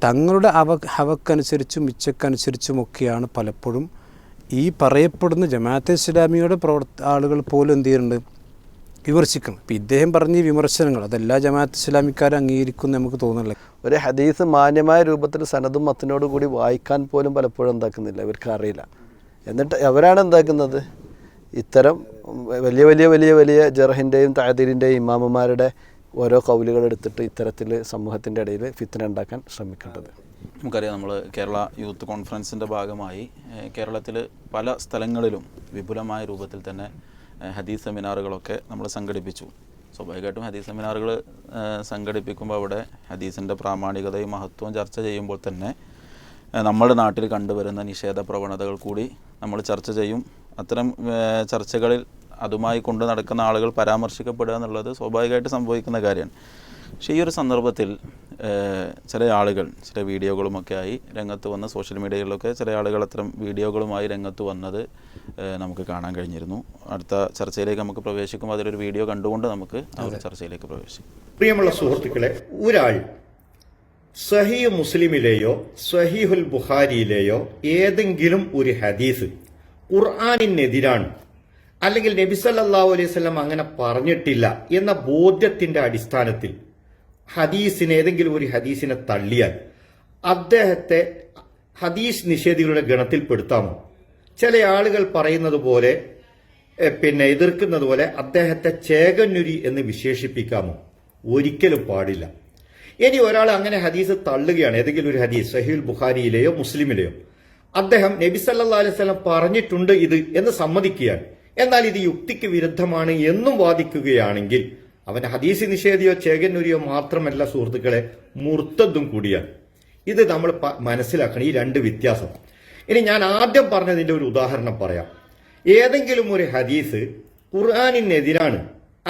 തങ്ങളുടെ ഹവക്കനുസരിച്ചും ഇച്ഛക്കനുസരിച്ചുമൊക്കെയാണ് പലപ്പോഴും ഈ പറയപ്പെടുന്ന ജമാഅത്തെ ഇസ്ലാമിയുടെ ആളുകൾ പോലും എന്ത് ചെയ്യുന്നുണ്ട്, വിമർശിക്കണം. ഇപ്പം ഇദ്ദേഹം പറഞ്ഞ വിമർശനങ്ങൾ അതെല്ലാ ജമാഅത്ത് ഇസ്ലാമിക്കാരും അംഗീകരിക്കും നമുക്ക് തോന്നുന്നില്ല. ഒരു ഹദീസ് മാന്യമായ രൂപത്തിൽ സനദും മത്തിനോട് കൂടി വായിക്കാൻ പോലും പലപ്പോഴും എന്താക്കുന്നില്ല, ഇവർക്ക് അറിയില്ല. എന്നിട്ട് അവരാണ് എന്താക്കുന്നത്, ഇത്തരം വലിയ വലിയ വലിയ വലിയ ജർഹിൻ്റെയും താദീലിൻ്റെയും ഇമാമുമാരുടെ ഓരോ കൗലുകൾ എടുത്തിട്ട് ഇത്തരത്തിൽ സമൂഹത്തിൻ്റെ ഇടയിൽ ഫിത്ന ഉണ്ടാക്കാൻ ശ്രമിക്കേണ്ടത്. നമുക്കറിയാം, നമ്മൾ കേരള യൂത്ത് കോൺഫറൻസിൻ്റെ ഭാഗമായി കേരളത്തിൽ പല സ്ഥലങ്ങളിലും വിപുലമായ രൂപത്തിൽ തന്നെ ഹദീസ് സെമിനാറുകളൊക്കെ നമ്മൾ സംഘടിപ്പിച്ചു. സ്വാഭാവികമായിട്ടും ഹദീസ് സെമിനാറുകൾ സംഘടിപ്പിക്കുമ്പോൾ അവിടെ ഹദീസിൻ്റെ പ്രാമാണികതയും മഹത്വവും ചർച്ച ചെയ്യുമ്പോൾ തന്നെ നമ്മുടെ നാട്ടിൽ കണ്ടുവരുന്ന നിഷേധ പ്രവണതകൾ കൂടി നമ്മൾ ചർച്ച ചെയ്യും. അത്തരം ചർച്ചകളിൽ അതുമായി കൊണ്ടു നടക്കുന്ന ആളുകൾ പരാമർശിക്കപ്പെടുക എന്നുള്ളത് സ്വാഭാവികമായിട്ട് സംഭവിക്കുന്ന കാര്യമാണ്. പക്ഷേ ഈ ഒരു സന്ദർഭത്തിൽ ചില ആളുകൾ ചില വീഡിയോകളുമൊക്കെ ആയി രംഗത്ത് വന്ന സോഷ്യൽ മീഡിയകളിലൊക്കെ ചില ആളുകൾ അത്തരം വീഡിയോകളുമായി രംഗത്ത് വന്നത് നമുക്ക് കാണാൻ കഴിഞ്ഞിരുന്നു. അടുത്ത ചർച്ചയിലേക്ക് നമുക്ക് പ്രവേശിക്കുമ്പോൾ അതിലൊരു വീഡിയോ കണ്ടുകൊണ്ട് നമുക്ക് ആ ഒരു ചർച്ചയിലേക്ക് പ്രവേശിക്കും. പ്രിയമുള്ള സുഹൃത്തുക്കളെ, ഒരാൾ സഹീഹ് മുസ്ലിമിലെയോ സഹീഹുൽ ബുഖാരിയിലെയോ ഏതെങ്കിലും ഒരു ഹദീസ് ഖുർആനിനെതിരാണ്, അല്ലെങ്കിൽ നബി സല്ലല്ലാഹു അലൈഹി വസല്ലം അങ്ങനെ പറഞ്ഞിട്ടില്ല എന്ന ബോധ്യത്തിന്റെ അടിസ്ഥാനത്തിൽ ഏതെങ്കിലും ഒരു ഹദീസിനെ തള്ളിയാൽ അദ്ദേഹത്തെ ഹദീസ് നിഷേധികളുടെ ഗണത്തിൽ പെടുത്താമോ? ചില ആളുകൾ പറയുന്നത് പോലെ എതിർക്കുന്നത് പോലെ അദ്ദേഹത്തെ ചേകന്നുരി എന്ന് വിശേഷിപ്പിക്കാമോ? ഒരിക്കലും പാടില്ല. ഇനി ഒരാൾ അങ്ങനെ ഹദീസ് തള്ളുകയാണ്, ഏതെങ്കിലും ഒരു ഹദീസ് സഹീഹുൽ ബുഖാരിയിലെയോ മുസ്ലിമിലെയോ, അദ്ദേഹം നബി സല്ലല്ലാഹു അലൈഹി വസല്ലം പറഞ്ഞിട്ടുണ്ട് ഇത് എന്ന് സമ്മതിക്കുകയാണ്, എന്നാൽ ഇത് യുക്തിക്ക് വിരുദ്ധമാണ് എന്നും വാദിക്കുകയാണെങ്കിൽ അവൻ ഹദീസ് നിഷേധിയോ ചേകന്നുരിയോ മാത്രമല്ല സുഹൃത്തുക്കളെ, മുർത്തദ്ദും കൂടിയാണ്. ഇത് നമ്മൾ മനസ്സിലാക്കണം, ഈ രണ്ട് വ്യത്യാസം. ഇനി ഞാൻ ആദ്യം പറഞ്ഞതിന്റെ ഒരു ഉദാഹരണം പറയാം. ഏതെങ്കിലും ഒരു ഹദീസ് ഖുർആനിനെതിരാണ്,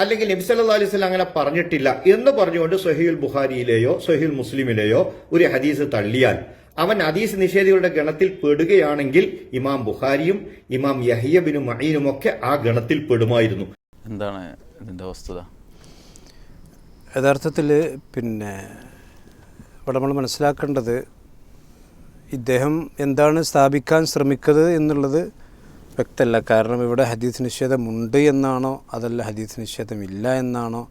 അല്ലെങ്കിൽ നബി സല്ലല്ലാഹു അലൈഹി വസല്ലം അങ്ങനെ പറഞ്ഞിട്ടില്ല എന്ന് പറഞ്ഞുകൊണ്ട് സഹീഹുൽ ബുഖാരിയിലെയോ സഹീഹുൽ മുസ്ലിമിലെയോ ഒരു ഹദീസ് തള്ളിയാൽ അവൻ ഹദീസ് നിഷേധികളുടെ ഗണത്തിൽ പെടുകയാണെങ്കിൽ ഇമാം ബുഖാരിയും ഇമാം യഹ്യ ബിൻ മഈനും ഒക്കെ ആ ഗണത്തിൽ പെടുമായിരുന്നു. എന്താണ് ഇതിന്റെ വസ്തുത? യഥാർത്ഥത്തിൽ ഇവിടെ നമ്മൾ മനസ്സിലാക്കേണ്ടത് ഇദ്ദേഹം എന്താണ് സ്ഥാപിക്കാൻ ശ്രമിക്കുന്നത് എന്നുള്ളത് വ്യക്തമല്ല. കാരണം ഇവിടെ ഹദീസ് നിഷേധമുണ്ട് എന്നാണോ, അതല്ല ഹദീസ് നിഷേധമില്ല എന്നാണോ,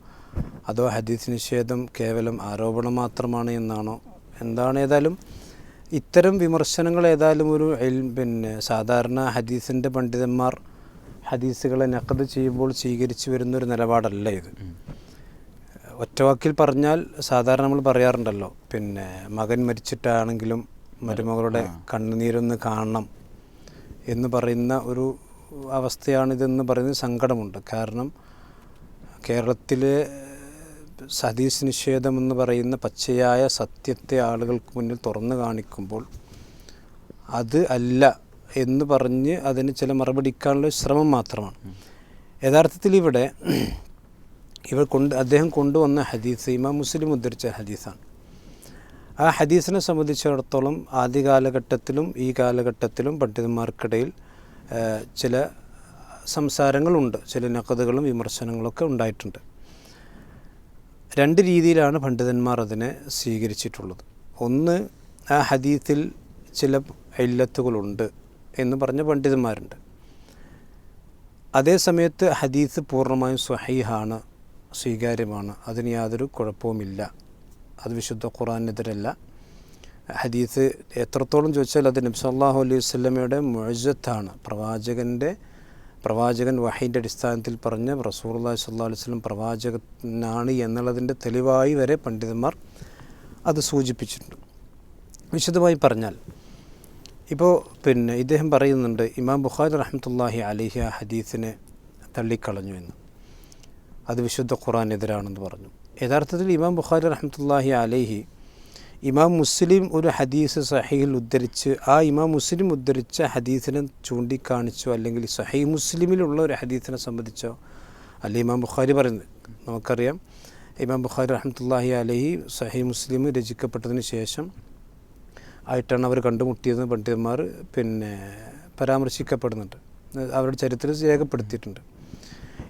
അതോ ഹദീസ് നിഷേധം കേവലം ആരോപണം മാത്രമാണ് എന്നാണോ, എന്താണ്? ഏതായാലും ഇത്തരം വിമർശനങ്ങൾ ഏതായാലും ഒരു സാധാരണ ഹദീസിൻ്റെ പണ്ഡിതന്മാർ ഹദീസുകളെ നഖദ് ചെയ്യുമ്പോൾ സ്വീകരിച്ചു വരുന്നൊരു നിലപാടല്ല ഇത്. ഒറ്റവാക്കിൽ പറഞ്ഞാൽ സാധാരണ നമ്മൾ പറയാറുണ്ടല്ലോ, മകൻ മരിച്ചിട്ടാണെങ്കിലും മരുമകളുടെ കണ്ണുനീരൊന്ന് കാണണം എന്ന് പറയുന്ന ഒരു അവസ്ഥയാണിതെന്ന് പറയുന്നത് സങ്കടമുണ്ട്. കാരണം കേരളത്തിലെ ഹദീസ് നിഷേധമെന്ന് പറയുന്ന പച്ചയായ സത്യത്തെ ആളുകൾക്ക് മുന്നിൽ തുറന്നു കാണിക്കുമ്പോൾ അത് അല്ല എന്ന് പറഞ്ഞ് അതിന് ചില മറുപടിക്കാനുള്ള ശ്രമം മാത്രമാണ്. യഥാർത്ഥത്തിൽ ഇവിടെ അദ്ദേഹം കൊണ്ടുവന്ന ഹദീസ് ഇമാം മുസ്ലിം ഉദ്ധരിച്ച ഹദീസാണ്. ആ ഹദീസിനെ സംബന്ധിച്ചിടത്തോളം ആദ്യ കാലഘട്ടത്തിലും ഈ കാലഘട്ടത്തിലും പണ്ഡിതന്മാർക്കിടയിൽ ചില സംസാരങ്ങളുണ്ട്, ചില നഖദുകളും വിമർശനങ്ങളൊക്കെ ഉണ്ടായിട്ടുണ്ട്. രണ്ട് രീതിയിലാണ് പണ്ഡിതന്മാർ അതിനെ സ്വീകരിച്ചിട്ടുള്ളത്. ഒന്ന്, ആ ഹദീസിൽ ചില ഇല്ലത്തുകളുണ്ട് എന്ന് പറഞ്ഞ പണ്ഡിതന്മാരുണ്ട്. അതേസമയത്ത് ഹദീസ് പൂർണ്ണമായും സ്വഹീഹാണ്, സ്വീകാര്യമാണ്, അതിന് യാതൊരു കുഴപ്പവുമില്ല, അത് വിശുദ്ധ ഖുർആനെതിരല്ല. ഹദീസ് എത്രത്തോളം ചോദിച്ചാൽ അത് നബി സല്ലല്ലാഹു അലൈഹി വസല്ലമയുടെ മുഅ്ജിസത്താണ്. പ്രവാചകൻ വഹീൻ്റെ അടിസ്ഥാനത്തിൽ പറഞ്ഞ റസൂലുള്ളാഹി സ്വല്ലല്ലാഹു അലൈഹി വസല്ലം പ്രവാചകനാണ് എന്നുള്ളതിൻ്റെ തെളിവായി വരെ പണ്ഡിതന്മാർ അത് സൂചിപ്പിച്ചിട്ടുണ്ട്. വിശദമായി പറഞ്ഞാൽ ഇപ്പോൾ ഇദ്ദേഹം പറയുന്നുണ്ട്, ഇമാം ബുഖാരി റഹ്മത്തുള്ളാഹി അലൈഹി ആ ഹദീസിനെ തള്ളിക്കളഞ്ഞു എന്ന്, അത് വിശുദ്ധ ഖുർആനെതിരാണെന്ന് പറഞ്ഞു. യഥാർത്ഥത്തിൽ ഇമാം ബുഖാരി റഹ്മത്തുള്ളാഹി അലൈഹി ഇമാം മുസ്ലിം ഒരു ഹദീസ് സഹീഹിൽ ഉദ്ധരിച്ച് ആ ഇമാം മുസ്ലിം ഉദ്ധരിച്ച ഹദീസിനെ ചൂണ്ടിക്കാണിച്ചോ, അല്ലെങ്കിൽ സഹീഹ് മുസ്ലിമിലുള്ള ഒരു ഹദീസിനെ സംബന്ധിച്ചോ അല്ല ഇമാം ബുഖാരി പറയുന്നത്. നമുക്കറിയാം, ഇമാം ബുഖാരി റഹ്മത്തുള്ളാഹി അലൈഹി സഹീഹ് മുസ്ലിം രചിക്കപ്പെട്ടതിന് ശേഷം ആയിട്ടാണ് അവർ കണ്ടുമുട്ടിയതെന്ന് പണ്ഡിതന്മാർ പരാമർശിക്കപ്പെടുന്നുണ്ട്, അവരുടെ ചരിത്രത്തിൽ രേഖപ്പെടുത്തിയിട്ടുണ്ട്.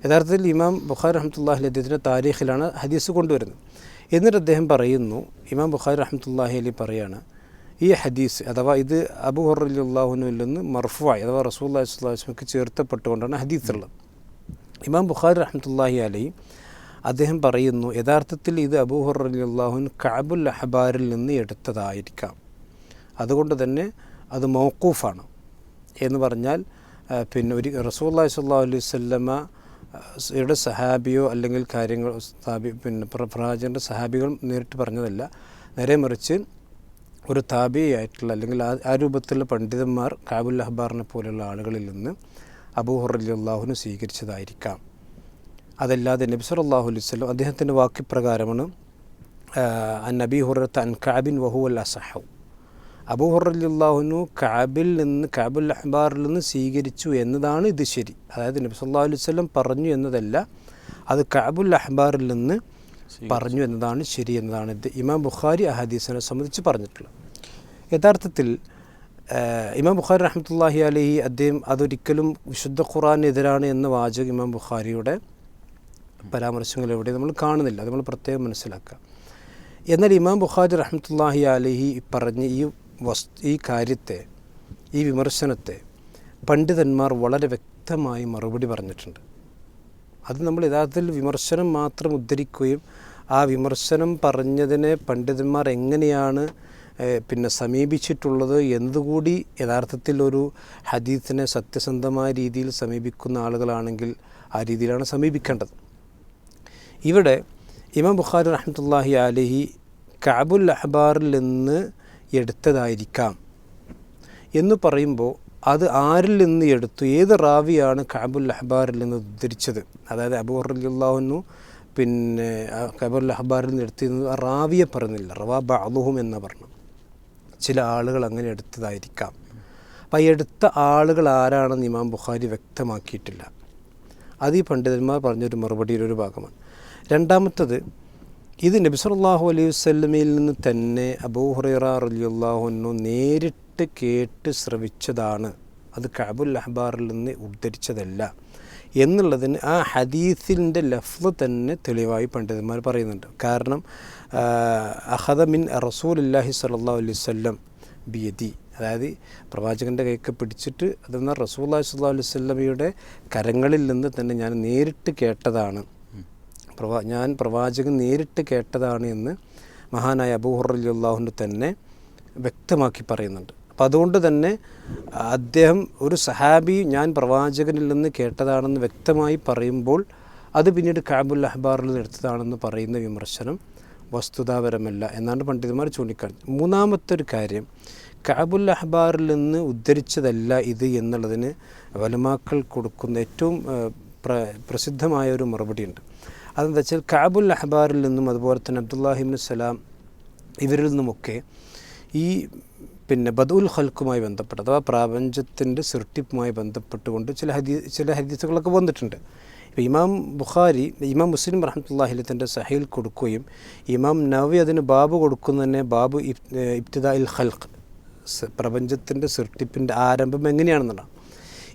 യഥാർത്ഥത്തിൽ ഇമാം ബുഖാരി റഹ്മത്തുള്ളാഹി അദ്ദേഹത്തിൻ്റെ താരീഖിലാണ് ഹദീസ് കൊണ്ടുവരുന്നത്. എന്നിട്ട് അദ്ദേഹം പറയുന്നു, ഇമാം ബുഖാരി റഹ്മത്തുള്ളാഹി അലൈഹി പറയാണ്, ഈ ഹദീസ് അഥവാ ഇത് അബൂ ഹുറൈറ റളിയല്ലാഹുവിൽ നിന്ന് മർഫുആയി അഥവാ റസൂലുള്ളാഹി സ്വല്ലല്ലാഹു അലൈഹി വസല്ലമക്ക് ചേർത്തപ്പെട്ടുകൊണ്ടാണ് ഹദീസ് ഉള്ളത്. ഇമാം ബുഖാരി റഹ്മത്തുള്ളാഹി അലൈഹി അദ്ദേഹം പറയുന്നു, യഥാർത്ഥത്തിൽ ഇത് അബൂ ഹുറൈറ റളിയല്ലാഹു അൻഹു കഅബുൽ അഹ്ബാറിൽ നിന്ന് എടുത്തതായിരിക്കാം, അതുകൊണ്ട് തന്നെ അത് മൗഖൂഫാണ് എന്ന് പറഞ്ഞാൽ പിന്നെ ഒരു റസൂലുള്ളാഹി സ്വല്ലല്ലാഹു അലൈഹി വസല്ലമ യുടെ സഹാബിയോ അല്ലെങ്കിൽ കാര്യങ്ങൾ പിന്നെ പ്രവാചകൻ്റെ സഹാബികൾ നേരിട്ട് പറഞ്ഞതല്ല, നേരെ മറിച്ച് ഒരു താബിയായിട്ടുള്ള അല്ലെങ്കിൽ ആ രൂപത്തിലുള്ള പണ്ഡിതന്മാർ കഅബുൽ അഹ്ബാറിനെ പോലെയുള്ള ആളുകളിൽ നിന്ന് അബൂ ഹുറൈറ റളിയല്ലാഹു അൻഹു സ്വീകരിച്ചതായിരിക്കാം. അതല്ലാതെ നബി സല്ലല്ലാഹു അലൈഹി വസല്ലം അദ്ദേഹത്തിൻ്റെ വാക്യപ്രകാരമാണ് അൻ നബി ഹുറൈറത അൻ കഅബിൻ വഹുവൽ അസഹു, അബൂ ഹുറൈറ റളിയല്ലാഹു അൻഹു കഅബുൽ അഹ്ബാറിൽ നിന്ന് സ്വീകരിച്ചു എന്നതാണ് ഇത് ശരി. അതായത് നബി സല്ലല്ലാഹു അലൈഹി വസല്ലം പറഞ്ഞു എന്നതല്ല, അത് കഅബുൽ അഹ്ബാറിൽ നിന്ന് പറഞ്ഞു എന്നതാണ് ശരി എന്നതാണ് ഇത് ഇമാം ബുഖാരി ആ ഹദീസിനെ സംബന്ധിച്ച് പറഞ്ഞിട്ടുള്ളത്. യഥാർത്ഥത്തിൽ ഇമാം ബുഖാരി റഹ്മത്തുള്ളാഹി അലൈഹി അദ്ദേഹം അതൊരിക്കലും വിശുദ്ധ ഖുർആനെതിരാണ് എന്ന വാചകം ഇമാം ബുഖാരിയുടെ പരാമർശങ്ങൾ എവിടെ നമ്മൾ കാണുന്നില്ല, അത് നമ്മൾ പ്രത്യേകം മനസ്സിലാക്കുക. എന്നാൽ ഇമാം ബുഖാരി റഹ്മത്തുള്ളാഹി അലൈഹി പറഞ്ഞ ഈ കാര്യത്തെ, ഈ വിമർശനത്തെ പണ്ഡിതന്മാർ വളരെ വ്യക്തമായി മറുപടി പറഞ്ഞിട്ടുണ്ട്. അത് നമ്മൾ യഥാർത്ഥത്തിൽ വിമർശനം മാത്രം ഉദ്ധരിക്കുകയും ആ വിമർശനം പറഞ്ഞതിനെ പണ്ഡിതന്മാർ എങ്ങനെയാണ് പിന്നെ സമീപിച്ചിട്ടുള്ളത് എന്നതുകൂടി യഥാർത്ഥത്തിൽ ഒരു ഹദീസിനെ സത്യസന്ധമായ രീതിയിൽ സമീപിക്കുന്ന ആളുകളാണെങ്കിൽ ആ രീതിയിലാണ് സമീപിക്കേണ്ടത്. ഇവിടെ ഇമാം ബുഖാരി റഹ്മത്തുള്ളാഹി അലൈഹി കഅബുൽ അഹ്ബാറിൽ നിന്ന് എടുത്തതായിരിക്കാം എന്ന് പറയുമ്പോൾ അത് ആരിൽ നിന്ന് എടുത്തു, ഏത് റാവിയാണ് കഅബുൽ അഹ്ബാറിൽ നിന്ന് ഉദ്ധരിച്ചത്, അതായത് അബൂ ഹുറൈറ റളിയല്ലാഹു അൻഹു പിന്നെ കഅബുൽ അഹ്ബാറിൽ നിന്ന് എടുത്തിരുന്നത് ആ റാവിയെ പറഞ്ഞില്ല, റവാ ബഅ്ദുഹും എന്ന് പറഞ്ഞു. ചില ആളുകൾ അങ്ങനെ എടുത്തതായിരിക്കാം. അപ്പോൾ ഈ എടുത്ത ആളുകൾ ആരാണെന്ന് ഇമാം ബുഖാരി വ്യക്തമാക്കിയിട്ടില്ല. അത് ഈ പണ്ഡിതന്മാർ പറഞ്ഞൊരു മറുപടിയുടെ ഒരു ഭാഗമാണ്. രണ്ടാമത്തത്, ഇത് നബി സല്ലല്ലാഹു അലൈഹി വസല്ലമയിൽ നിന്ന് തന്നെ അബൂ ഹുറൈറ റളിയല്ലാഹു അൻഹു നേരിട്ട് കേട്ട് ശ്രവിച്ചതാണ്, അത് കഅബുൽ അഹ്ബാറിൽ നിന്ന് ഉദ്ധരിച്ചതല്ല എന്നുള്ളതിന് ആ ഹദീസിൻ്റെ ലഫ്ള് തന്നെ തെളിവായി പണ്ഡിതന്മാർ പറയുന്നുണ്ട്. കാരണം അഖദ മിൻ റസൂലുള്ളാഹി സ്വല്ലല്ലാഹു അലൈഹി വസല്ലം ബിയദി, അതായത് പ്രവാചകൻ്റെ കൈക്ക് പിടിച്ചിട്ട് അതെന്നാൽ റസൂലുള്ളാഹി സ്വല്ലല്ലാഹു അലൈഹി വസല്ലമയുടെ കരങ്ങളിൽ നിന്ന് തന്നെ ഞാൻ നേരിട്ട് കേട്ടതാണ്, ഞാൻ പ്രവാചകൻ നേരിട്ട് കേട്ടതാണ് എന്ന് മഹാനായ അബൂ ഹുറൈറ റളിയല്ലാഹു അൻഹു തന്നെ വ്യക്തമാക്കി പറയുന്നുണ്ട്. അപ്പോൾ അതുകൊണ്ട് തന്നെ അദ്ദേഹം ഒരു സഹാബി ഞാൻ പ്രവാചകനിൽ നിന്ന് കേട്ടതാണെന്ന് വ്യക്തമായി പറയുമ്പോൾ അത് പിന്നീട് കഅബുൽ അഹ്ബാറിൽ നിന്ന് എടുത്തതാണെന്ന് പറയുന്ന വിമർശനം വസ്തുതാപരമല്ല എന്നാണ് പണ്ഡിതന്മാർ ചൂണ്ടിക്കാണിച്ചത്. മൂന്നാമത്തെ ഒരു കാര്യം, കഅബുൽ അഹ്ബാറിൽ നിന്ന് ഉദ്ധരിച്ചതല്ല ഇത് എന്നുള്ളതിന് ഉലമാക്കൾ കൊടുക്കുന്ന ഏറ്റവും പ്രസിദ്ധമായ ഒരു മറുപടിയുണ്ട്. അതെന്താ വെച്ചാൽ കഅബുൽ അഹ്ബാറിൽ നിന്നും അതുപോലെ തന്നെ അബ്ദുല്ലാഹി ഇബ്നു സലാം ഇവരിൽ നിന്നുമൊക്കെ ഈ പിന്നെ ബദുൽ ഖൽക്കുമായി ബന്ധപ്പെട്ട് അഥവാ പ്രപഞ്ചത്തിൻ്റെ സൃഷ്ടിപ്പുമായി ബന്ധപ്പെട്ടുകൊണ്ട് ചില ഹദീസുകളൊക്കെ വന്നിട്ടുണ്ട്. ഇപ്പോൾ ഇമാം മുസ്ലിം റഹ്മത്തുള്ളാഹി അലൈഹി തൻ്റെ സഹീൽ കൊടുക്കുകയും ഇമാം നവവി അതിന് ബാബ് കൊടുക്കുന്നതന്നെ ബാബു ഇബ്തിദാഇൽ ഖൽഖ്, പ്രപഞ്ചത്തിൻ്റെ സൃഷ്ടിപ്പിൻ്റെ ആരംഭം എങ്ങനെയാണെന്നുള്ളതാണ്.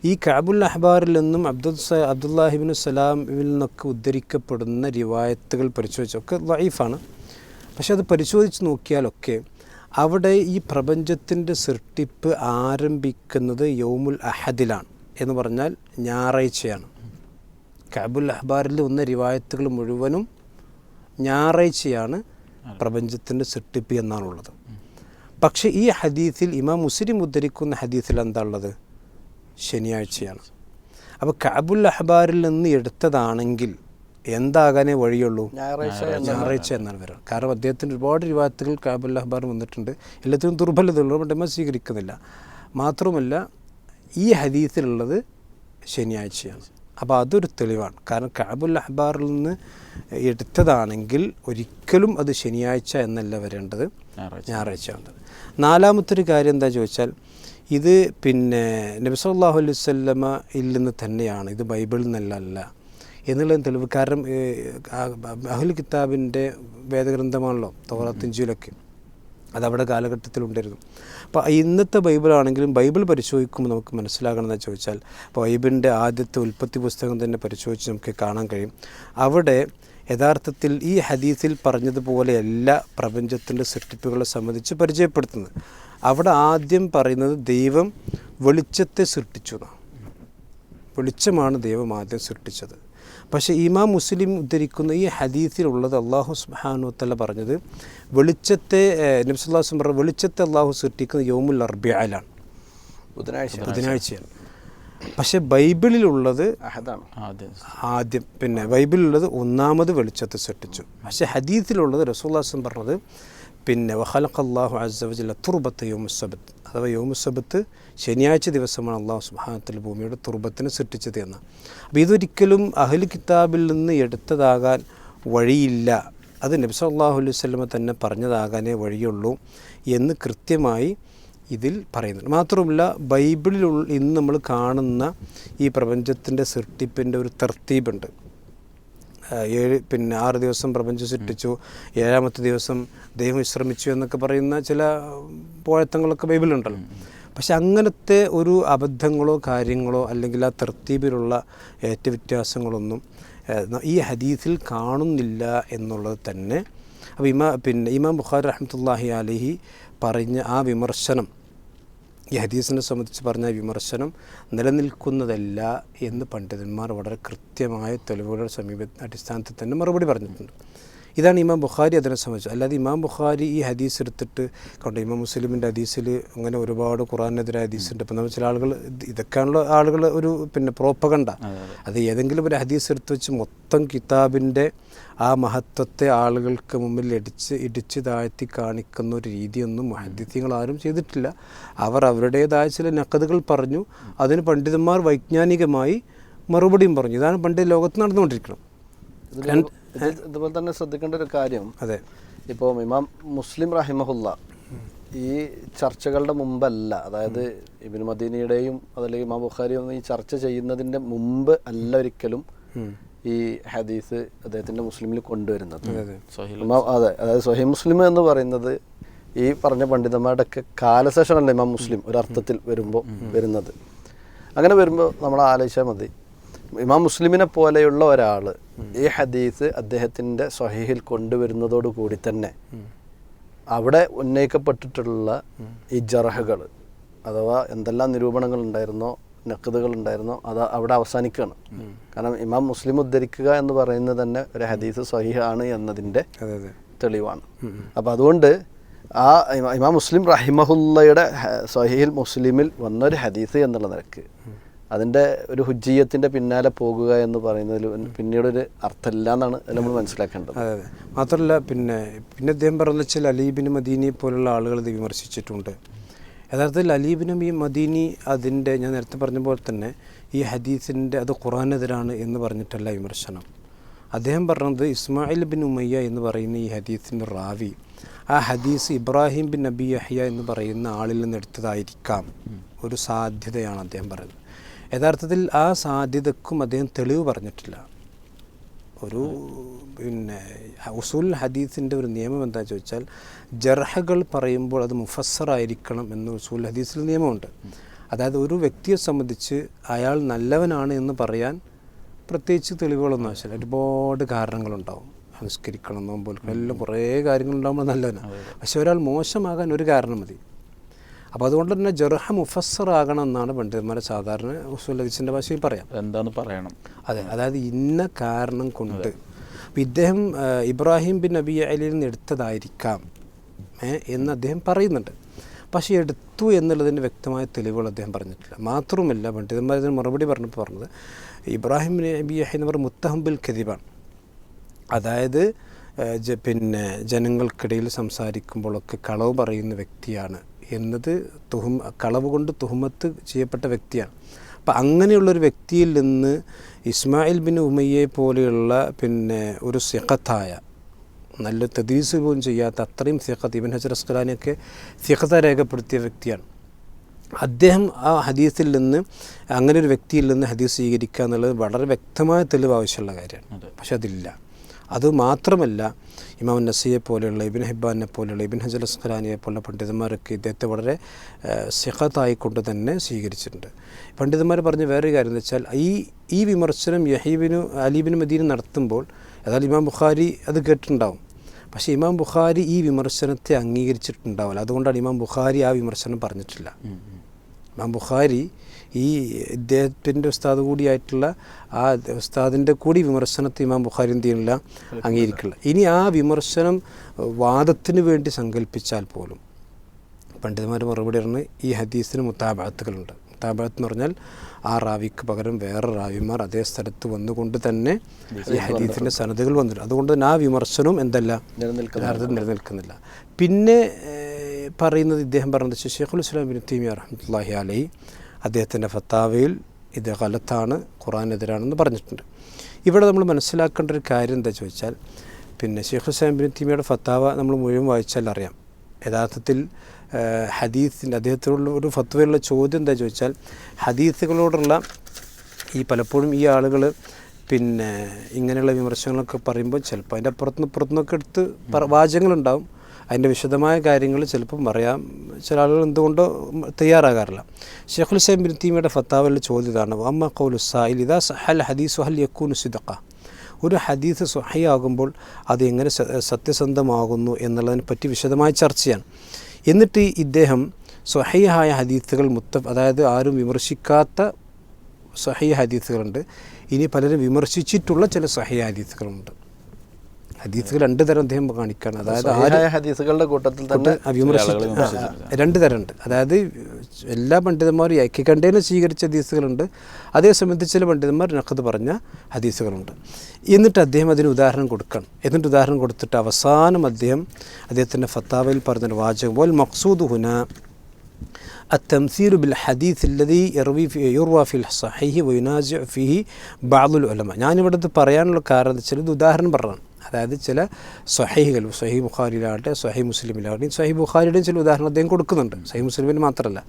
ഈ കഅബുൽ അഹ്ബാറിൽ നിന്നും അബ്ദുല്ലാഹി ഇബ്നു സലാമിൽ നിന്നൊക്കെ ഉദ്ധരിക്കപ്പെടുന്ന റിവായത്തുകൾ പരിശോധിച്ചൊക്കെ ദഈഫാണ്. പക്ഷെ അത് പരിശോധിച്ച് നോക്കിയാലൊക്കെ അവിടെ ഈ പ്രപഞ്ചത്തിൻ്റെ സൃഷ്ടിപ്പ് ആരംഭിക്കുന്നത് യൗമുൽ അഹദിലാണ്, എന്ന് പറഞ്ഞാൽ ഞായറാഴ്ചയാണ്. കഅബുൽ അഹ്ബാറിൽ വന്ന റിവായത്തുകൾ മുഴുവനും ഞായറാഴ്ചയാണ് പ്രപഞ്ചത്തിൻ്റെ സൃഷ്ടിപ്പ് എന്നാണുള്ളത്. പക്ഷേ ഈ ഹദീസിൽ ഇമാം മുസ്ലിം ഉദ്ധരിക്കുന്ന ഹദീസിൽ എന്താ ഉള്ളത്? ശനിയാഴ്ചയാണ്. അപ്പോൾ കഅബുൽ അഹ്ബാറിൽ നിന്ന് എടുത്തതാണെങ്കിൽ എന്താകാനേ വഴിയുള്ളൂ? ഞായറാഴ്ച എന്നാണ് വരിക. കാരണം അദ്ദേഹത്തിൻ്റെ ഒരുപാട് റിവായത്തുകൾ കഅബുൽ അഹ്ബാർ വന്നിട്ടുണ്ട്, എല്ലാത്തിനും ദുർബലതയുള്ളൂ, നമ്മൾ സ്വീകരിക്കുന്നില്ല. മാത്രമല്ല ഈ ഹദീസിലുള്ളത് ശനിയാഴ്ചയാണ്. അപ്പോൾ അതൊരു തെളിവാണ്. കാരണം കഅബുൽ അഹ്ബാറിൽ നിന്ന് എടുത്തതാണെങ്കിൽ ഒരിക്കലും അത് ശനിയാഴ്ച എന്നല്ല വരേണ്ടത്, ഞായറാഴ്ച വേണ്ടത്. നാലാമത്തൊരു കാര്യം എന്താ ചോദിച്ചാൽ, ഇത് പിന്നെ നബി സല്ലല്ലാഹു അലൈഹി വസല്ലമയിൽ നിന്ന് തന്നെയാണ്, ഇത് ബൈബിളിൽ നിന്നല്ല എന്നുള്ളതിന് തെളിവ്. കാരണം അഹ്ലുൽ കിതാബിൻ്റെ വേദഗ്രന്ഥമാണല്ലോ തൗറാത്ത് ഇഞ്ചീലൊക്കെ, അതവിടെ കാലഘട്ടത്തിലുണ്ടായിരുന്നു. അപ്പോൾ ഇന്നത്തെ ബൈബിളാണെങ്കിലും ബൈബിൾ പരിശോധിക്കുമ്പോൾ നമുക്ക് മനസ്സിലാകണമെന്ന് ചോദിച്ചാൽ, ബൈബിളിൻ്റെ ആദ്യത്തെ ഉൽപ്പത്തി പുസ്തകം തന്നെ പരിശോധിച്ച് നമുക്ക് കാണാൻ കഴിയും. അവിടെ യഥാർത്ഥത്തിൽ ഈ ഹദീസിൽ പറഞ്ഞതുപോലെയല്ല പ്രപഞ്ചത്തിൻ്റെ സൃഷ്ടിപ്പുകളെ സംബന്ധിച്ച് പരിചയപ്പെടുത്തുന്നത്. അവിടെ ആദ്യം പറയുന്നത് ദൈവം വെളിച്ചത്തെ സൃഷ്ടിച്ചു എന്നാണ്. വെളിച്ചമാണ് ദൈവം ആദ്യം സൃഷ്ടിച്ചത്. പക്ഷേ ഇമാം മുസ്ലിം ഉദ്ധരിക്കുന്ന ഈ ഹദീസിലുള്ളത് അല്ലാഹു സുബ്ഹാനഹു വ തആല പറഞ്ഞത് വെളിച്ചത്തെ നബി സല്ലല്ലാഹു അലൈഹി വസല്ലം പറഞ്ഞ വെളിച്ചത്തെ അല്ലാഹു സൃഷ്ടിക്കുന്നത് യൗമുൽ അർബിഅയിലാണ്, ബുധനാഴ്ചയാണ്. പക്ഷേ ബൈബിളിലുള്ളത് ആദ്യം പിന്നെ ബൈബിളിലുള്ളത് ഒന്നാമത് വെളിച്ചത്തെ സൃഷ്ടിച്ചു. പക്ഷേ ഹദീസിലുള്ളത് റസൂലുള്ളാഹി സ്വല്ലല്ലാഹു അലൈഹി വസല്ലം പറഞ്ഞത് പിന്നെ വഖലഖല്ലാഹു അസ്സ വജല്ല തുർബത്ത യൗമുസ്സബത്ത്, അഥവാ യൗമുസ്സബത്ത് ശനിയാഴ്ച ദിവസമാണ് അല്ലാഹു സുബ്ഹാനഹു വ തആല ഭൂമിയുടെ തുർബത്തിനെ സൃഷ്ടിച്ചത് എന്ന്. അപ്പോൾ ഇതൊരിക്കലും അഹ്ലു കിതാബിൽ നിന്ന് എടുത്തതാകാൻ വഴിയില്ല, അത് നബി സല്ലല്ലാഹു അലൈഹി വസല്ലം തന്നെ പറഞ്ഞതാകാനേ വഴിയുള്ളൂ എന്ന് കൃത്യമായി ഇതിൽ പറയുന്നുണ്ട്. മാത്രമല്ല ബൈബിളിൽ ഇന്ന് നമ്മൾ കാണുന്ന ഈ പ്രപഞ്ചത്തിൻ്റെ സൃഷ്ടിപ്പിൻ്റെ ഒരു തർത്തീബുണ്ട്. 6 ദിവസം പ്രപഞ്ചം സൃഷ്ടിച്ചു, 7ാമത്തെ ദിവസം ദൈവം വിശ്രമിച്ചു എന്നൊക്കെ പറയുന്ന ചില പോഴത്തങ്ങളൊക്കെ ബൈബിളുണ്ടല്ലോ. പക്ഷെ അങ്ങനത്തെ ഒരു അബദ്ധങ്ങളോ കാര്യങ്ങളോ അല്ലെങ്കിൽ ആ തർത്തീബിലുള്ള വ്യത്യാസങ്ങളൊന്നും ഈ ഹദീസിൽ കാണുന്നില്ല എന്നുള്ളത് തന്നെ. അപ്പോൾ ഇമാം ബുഖാരി റഹ്മത്തുള്ളാഹി അലൈഹി പറഞ്ഞ ആ വിമർശനം, ഈ ഹദീസിനെ സംബന്ധിച്ച് പറഞ്ഞ വിമർശനം നിലനിൽക്കുന്നതല്ല എന്ന് പണ്ഡിതന്മാർ വളരെ കൃത്യമായ തെളിവുകളുടെ അടിസ്ഥാനത്തിൽ തന്നെ മറുപടി പറഞ്ഞിട്ടുണ്ട്. ഇതാണ് ഇമാം ബുഖാരി അതിനെ സംബന്ധിച്ച്. അല്ലാതെ ഇമാം ബുഖാരി ഈ ഹദീസ് എടുത്തിട്ട് കണ്ടു ഇമാം മുസ്ലിമിൻ്റെ ഹദീസിൽ അങ്ങനെ ഒരുപാട് ഖുർആനെതിരായ ഹദീസുണ്ട്. ഇപ്പം നമ്മൾ ചില ആളുകൾ ഇതൊക്കെയാണുള്ള ആളുകൾ ഒരു പ്രോപ്പഗണ്ട, അത് ഏതെങ്കിലും ഒരു ഹദീസ് എടുത്ത് വെച്ച് മൊത്തം കിതാബിൻ്റെ ആ മഹത്വത്തെ ആളുകൾക്ക് മുമ്പിൽ ഇടിച്ച് താഴ്ത്തി കാണിക്കുന്ന ഒരു രീതിയൊന്നും മുഹദ്ദിഥീങ്ങൾ ആരും ചെയ്തിട്ടില്ല. അവർ അവരുടേതായ ചില നഖദുകൾ പറഞ്ഞു, അതിന് പണ്ഡിതന്മാർ വൈജ്ഞാനികമായി മറുപടിയും പറഞ്ഞു. ഇതാണ് പണ്ട് ലോകത്ത് നടന്നുകൊണ്ടിരിക്കണം. ഇതുപോലെ തന്നെ ശ്രദ്ധിക്കേണ്ട ഒരു കാര്യം, അതെ, ഇപ്പോൾ ഇമാം മുസ്ലിം റഹിമഹുല്ല ഈ ചർച്ചകളുടെ മുമ്പല്ല, അതായത് ഇബ്നു മദീനിയുടെയും അതല്ലെങ്കിൽ ഇമാം ബുഖാരിയും ഈ ചർച്ച ചെയ്യുന്നതിൻ്റെ മുമ്പ് അല്ല ഒരിക്കലും ഈ ഹദീസ് അദ്ദേഹത്തിൻ്റെ മുസ്ലിമിൽ കൊണ്ടുവരുന്നത്. അതെ, അതായത് സ്വഹീഹ് മുസ്ലിം എന്ന് പറയുന്നത് ഈ പറഞ്ഞ പണ്ഡിതന്മാരുടെയൊക്കെ കാലശേഷമല്ല ഇമാം മുസ്ലിം ഒരർത്ഥത്തിൽ വരുന്നത്. അങ്ങനെ വരുമ്പോൾ നമ്മൾ ആലോചിച്ചാൽ മതി, ഇമാം മുസ്ലിമിനെ പോലെയുള്ള ഒരാൾ ഈ ഹദീസ് അദ്ദേഹത്തിൻ്റെ സ്വഹീഹിൽ കൊണ്ടുവരുന്നതോടു കൂടി തന്നെ അവിടെ ഉന്നയിക്കപ്പെട്ടിട്ടുള്ള ഈ ജർഹകൾ അഥവാ എന്തെല്ലാം നിരൂപണങ്ങൾ ഉണ്ടായിരുന്നോ നഖ്ദുകൾ ഉണ്ടായിരുന്നോ അത് അവിടെ അവസാനിക്കുകയാണ്. കാരണം ഇമാം മുസ്ലിം ഉദ്ധരിക്കുക എന്ന് പറയുന്നത് തന്നെ ഒരു ഹദീസ് സ്വഹീഹാണ് എന്നതിൻ്റെ തെളിവാണ്. അപ്പം അതുകൊണ്ട് ആ ഇമാം മുസ്ലിം റഹിമഹുല്ലയുടെ സ്വഹീഹുൽ മുസ്ലിമിൽ വന്നൊരു ഹദീസ് എന്നുള്ള നിലക്ക് അതിൻ്റെ ഒരു ഹുജ്ജിയത്തിൻ്റെ പിന്നാലെ പോകുക എന്ന് പറയുന്നതിൽ പിന്നീടൊരു അർത്ഥമില്ല എന്നാണ് നമ്മൾ മനസ്സിലാക്കേണ്ടത്. അതെ, മാത്രമല്ല പിന്നെ അദ്ദേഹം പറഞ്ഞ വെച്ചാൽ അലീബിൻ മദീനി പോലുള്ള ആളുകൾ ഇത് വിമർശിച്ചിട്ടുണ്ട്. യഥാർത്ഥത്തിൽ അലീബിൻ മദീനി അതിൻ്റെ ഞാൻ നേരത്തെ പറഞ്ഞ പോലെ തന്നെ ഈ ഹദീസിൻ്റെ അത് ഖുർആനെതിരാണ് എന്ന് പറഞ്ഞിട്ടല്ല വിമർശനം. അദ്ദേഹം പറഞ്ഞത് ഇസ്മായിൽ ബിൻ ഉമയ്യ എന്ന് പറയുന്ന ഈ ഹദീസിൻ്റെ റാവി ആ ഹദീസ് ഇബ്രാഹിം ബിൻ നബി യഹ്യ എന്ന് പറയുന്ന ആളിൽ നിന്ന് എടുത്തതായിരിക്കാം, ഒരു സാധ്യതയാണ് അദ്ദേഹം പറയുന്നത്. യഥാർത്ഥത്തിൽ ആ സാധ്യതക്കും അദ്ദേഹം തെളിവ് പറഞ്ഞിട്ടില്ല. ഒരു ഉസൂൽ ഹദീസിൻ്റെ ഒരു നിയമം എന്താണെന്ന് ചോദിച്ചാൽ ജർഹകൾ പറയുമ്പോൾ അത് മുഫസ്സറായിരിക്കണം എന്ന് ഉസൂൽ ഹദീസിൽ നിയമമുണ്ട്. അതായത് ഒരു വ്യക്തിയെ സംബന്ധിച്ച് അയാൾ നല്ലവനാണ് എന്ന് പറയാൻ പ്രത്യേകിച്ച് തെളിവുകളൊന്നും ആവശ്യമില്ല. ഒരുപാട് കാരണങ്ങളുണ്ടാവും, അനുസ്കരിക്കണം, നോമ്പ് നോൽക്കണം, എല്ലാം കുറേ കാര്യങ്ങളുണ്ടാകുമ്പോൾ നല്ലവനാണ്. പക്ഷെ ഒരാൾ മോശമാകാൻ ഒരു കാരണം മതി. അപ്പോൾ അതുകൊണ്ട് തന്നെ ജർഹ മുഫസ്സറാകണം എന്നാണ് പണ്ഡിതന്മാരെ സാധാരണ ഉസൂൽ ഹദീസിൻ്റെ ഭാഷയിൽ പറയാം. എന്താണെന്ന് പറയണം. അതെ, അതായത് ഇന്ന കാരണം കൊണ്ട്. അപ്പോൾ ഇദ്ദേഹം ഇബ്രാഹിം ബിൻ നബി അലിയിൽ നിന്ന് എടുത്തതായിരിക്കാം എന്ന് അദ്ദേഹം പറയുന്നുണ്ട്. പക്ഷേ എടുത്തു എന്നുള്ളതിൻ്റെ വ്യക്തമായ തെളിവുകൾ അദ്ദേഹം പറഞ്ഞിട്ടില്ല. മാത്രവുമല്ല പണ്ഡിതന്മാർ ഇതിന് മറുപടി പറഞ്ഞപ്പോൾ പറഞ്ഞത് ഇബ്രാഹിം ബിൻ നബി എന്ന് പറയുന്നത് മുത്തഹം ബിൽ കദിബാണ്. അതായത് ജനങ്ങൾക്കിടയിൽ സംസാരിക്കുമ്പോഴൊക്കെ കളവ് പറയുന്ന വ്യക്തിയാണ് എന്നത് കളവ് കൊണ്ട് തുഹമത്ത് ചെയ്യപ്പെട്ട വ്യക്തിയാണ്. അപ്പം അങ്ങനെയുള്ളൊരു വ്യക്തിയിൽ നിന്ന് ഇസ്മായിൽ ബിൻ ഉമയ്യെ പോലെയുള്ള ഒരു സിഖത്തായ നല്ല തദീസ് പോലും ചെയ്യാത്ത അത്രയും സിഖത്ത്, ഇബ്നു ഹജർ അസ്ഖലാനിയൊക്കെ സിഖത്ത രേഖപ്പെടുത്തിയ വ്യക്തിയാണ്. അദ്ദേഹം ആ ഹദീസിൽ നിന്ന് അങ്ങനെ ഒരു വ്യക്തിയിൽ നിന്ന് ഹദീസ് സ്വീകരിക്കുക എന്നുള്ളത് വളരെ വ്യക്തമായ തെളിവ് ആവശ്യമുള്ള കാര്യമാണ്. പക്ഷെ അതില്ല. അതുമാത്രമല്ല ഇമാം നസീയെ പോലെയുള്ള ഇബ്നു ഹിബ്ബാനെ പോലെയുള്ള ഇബ്നു ഹജർ അസ്ഖലാനിയെ പോലുള്ള പണ്ഡിതന്മാരൊക്കെ ഇദ്ദേഹത്തെ വളരെ സിഖത്തായിക്കൊണ്ട് തന്നെ സ്വീകരിച്ചിട്ടുണ്ട്. പണ്ഡിതന്മാർ പറഞ്ഞ വേറൊരു കാര്യം എന്ന് വെച്ചാൽ ഈ വിമർശനം യഹീബിനു അലീബിന് മദീന നടത്തുമ്പോൾ ഏതായാലും ഇമാം ബുഖാരി അത് കേട്ടിട്ടുണ്ടാവും. പക്ഷേ ഇമാം ബുഖാരി ഈ വിമർശനത്തെ അംഗീകരിച്ചിട്ടുണ്ടാവില്ല. അതുകൊണ്ടാണ് ഇമാം ബുഖാരി ആ വിമർശനം പറഞ്ഞിട്ടില്ല. ഇമാം ബുഖാരി ഈ ഇദ്ദേഹത്തിൻ്റെ ഉസ്താദ് കൂടിയായിട്ടുള്ള ആ ഉസ്താദിൻ്റെ കൂടി വിമർശനത്തെ ഇമാം ബുഖാരി എന്ത് ചെയ്യുന്നില്ല, അംഗീകരിക്കില്ല. ഇനി ആ വിമർശനം വാദത്തിന് വേണ്ടി സങ്കല്പിച്ചാൽ പോലും പണ്ഡിതന്മാർ മറുപടി പറഞ്ഞ് ഈ ഹദീസിന് മുത്താബഅത്തുകളുണ്ട്. മുത്താബഅത്ത് എന്ന് പറഞ്ഞാൽ ആ റാവിക്ക് പകരം വേറെ റാവിമാർ അതേ സ്ഥലത്ത് വന്നുകൊണ്ട് തന്നെ ഈ ഹദീസിൻ്റെ സനദുകൾ വന്നിട്ടുണ്ട്. അതുകൊണ്ട് തന്നെ ആ വിമർശനവും എന്തല്ല, നിലനിൽക്കുന്നില്ല. പിന്നെ പറയുന്നത് ഇദ്ദേഹം പറഞ്ഞത് ഷെയ്ഖുൽ ഇസ്ലാം ഇബ്നു തൈമിയ്യ റഹ്മത്തുള്ളാഹി അലൈഹി അദ്ദേഹത്തിൻ്റെ ഫത്താവയിൽ ഇത് ഗലത്താണ്, ഖുർആനെതിരാണെന്ന് പറഞ്ഞിട്ടുണ്ട്. ഇവിടെ നമ്മൾ മനസ്സിലാക്കേണ്ട ഒരു കാര്യം എന്താ ചോദിച്ചാൽ, പിന്നെ ഷെയ്ഖുൽ ഇസ്ലാം ഇബ്നു തൈമിയ്യയുടെ ഫത്താവ നമ്മൾ മുഴുവൻ വായിച്ചാൽ അറിയാം. യഥാർത്ഥത്തിൽ ഹദീസിൻ്റെ അദ്ദേഹത്തിനുള്ള ഒരു ഫത്വയുള്ള ചോദ്യം എന്താ ചോദിച്ചാൽ, ഹദീസുകളോടുള്ള ഈ പലപ്പോഴും ഈ ആളുകൾ പിന്നെ ഇങ്ങനെയുള്ള വിമർശനങ്ങളൊക്കെ പറയുമ്പോൾ ചിലപ്പോൾ അതിൻ്റെ അപ്പുറത്തുനിന്നൊക്കെ എടുത്ത് വാചകങ്ങളുണ്ടാവും. അതിൻ്റെ വിശദമായ കാര്യങ്ങൾ ചിലപ്പം പറയാം, ചില ആളുകൾ എന്തുകൊണ്ടോ തയ്യാറാകാറില്ല. ഷെയ്ഖുൽ ഇസ്ലാം ഇബ്നു തൈമിയ്യയുടെ ഫത്താവയിൽ ചോദ്യം ഇതാണ്: അമ്മ ഖൗലു സായിൽ ഇദാ സഹൽ ഹദീസു ഹൽ യകൂനു സിദ്ഖ. ഒരു ഹദീസ് സ്വഹീഹാകുമ്പോൾ അത് എങ്ങനെ സത്യസന്ധമാകുന്നു എന്നുള്ളതിനെ പറ്റി വിശദമായ ചർച്ചയാണ്. എന്നിട്ട് ഇദ്ദേഹം സ്വഹീഹായ ഹദീസുകൾ അതായത് ആരും വിമർശിക്കാത്ത സ്വഹീഹ ഹദീസുകളുണ്ട്, ഇനി പലരും വിമർശിച്ചിട്ടുള്ള ചില സ്വഹീഹ ഹദീസുകളുണ്ട്. ഹദീസുകൾ രണ്ട് തരം അദ്ദേഹം കാണിക്കുകയാണ്. അതായത് ഹദീസുകളുടെ കൂട്ടത്തിൽ തന്നെ രണ്ട് തരമുണ്ട്. അതായത് എല്ലാ പണ്ഡിതന്മാരും ഐക്യകണ്ഠേന സ്വീകരിച്ച ഹദീസുകളുണ്ട്, അതേസമയത്ത് ചില പണ്ഡിതന്മാർ നഖദ് പറഞ്ഞ ഹദീസുകളുണ്ട്. എന്നിട്ട് അദ്ദേഹം അതിന് ഉദാഹരണം കൊടുക്കണം. എന്നിട്ട് ഉദാഹരണം കൊടുത്തിട്ട് അവസാനം അദ്ദേഹത്തിൻ്റെ ഫത്താവയിൽ പറഞ്ഞൊരു വാചകം വൽ മഖ്സൂദു ഹുനാ التمثيل بالحديث الذي يروى في الصحيح وينازع فيه بعض العلماء. ഞാനിവിടുത്തെ പറയാനുള്ള കാരണം എന്ന് വെച്ചാൽ ഇത് ഉദാഹരണം പറഞ്ഞതാണ്. അതായത് ചില സ്വഹീഹുകൾ, സ്വഹീഹ് ബുഖാരിയിലാകട്ടെ സ്വഹീഹ് മുസ്ലിമിലാകട്ടെ, സ്വഹീഹ് ബുഖാരിയുടെയും ചില ഉദാഹരണം അദ്ദേഹം കൊടുക്കുന്നുണ്ട്, സ്വഹീഹ് മുസ്ലിമിന് മാത്രമല്ല.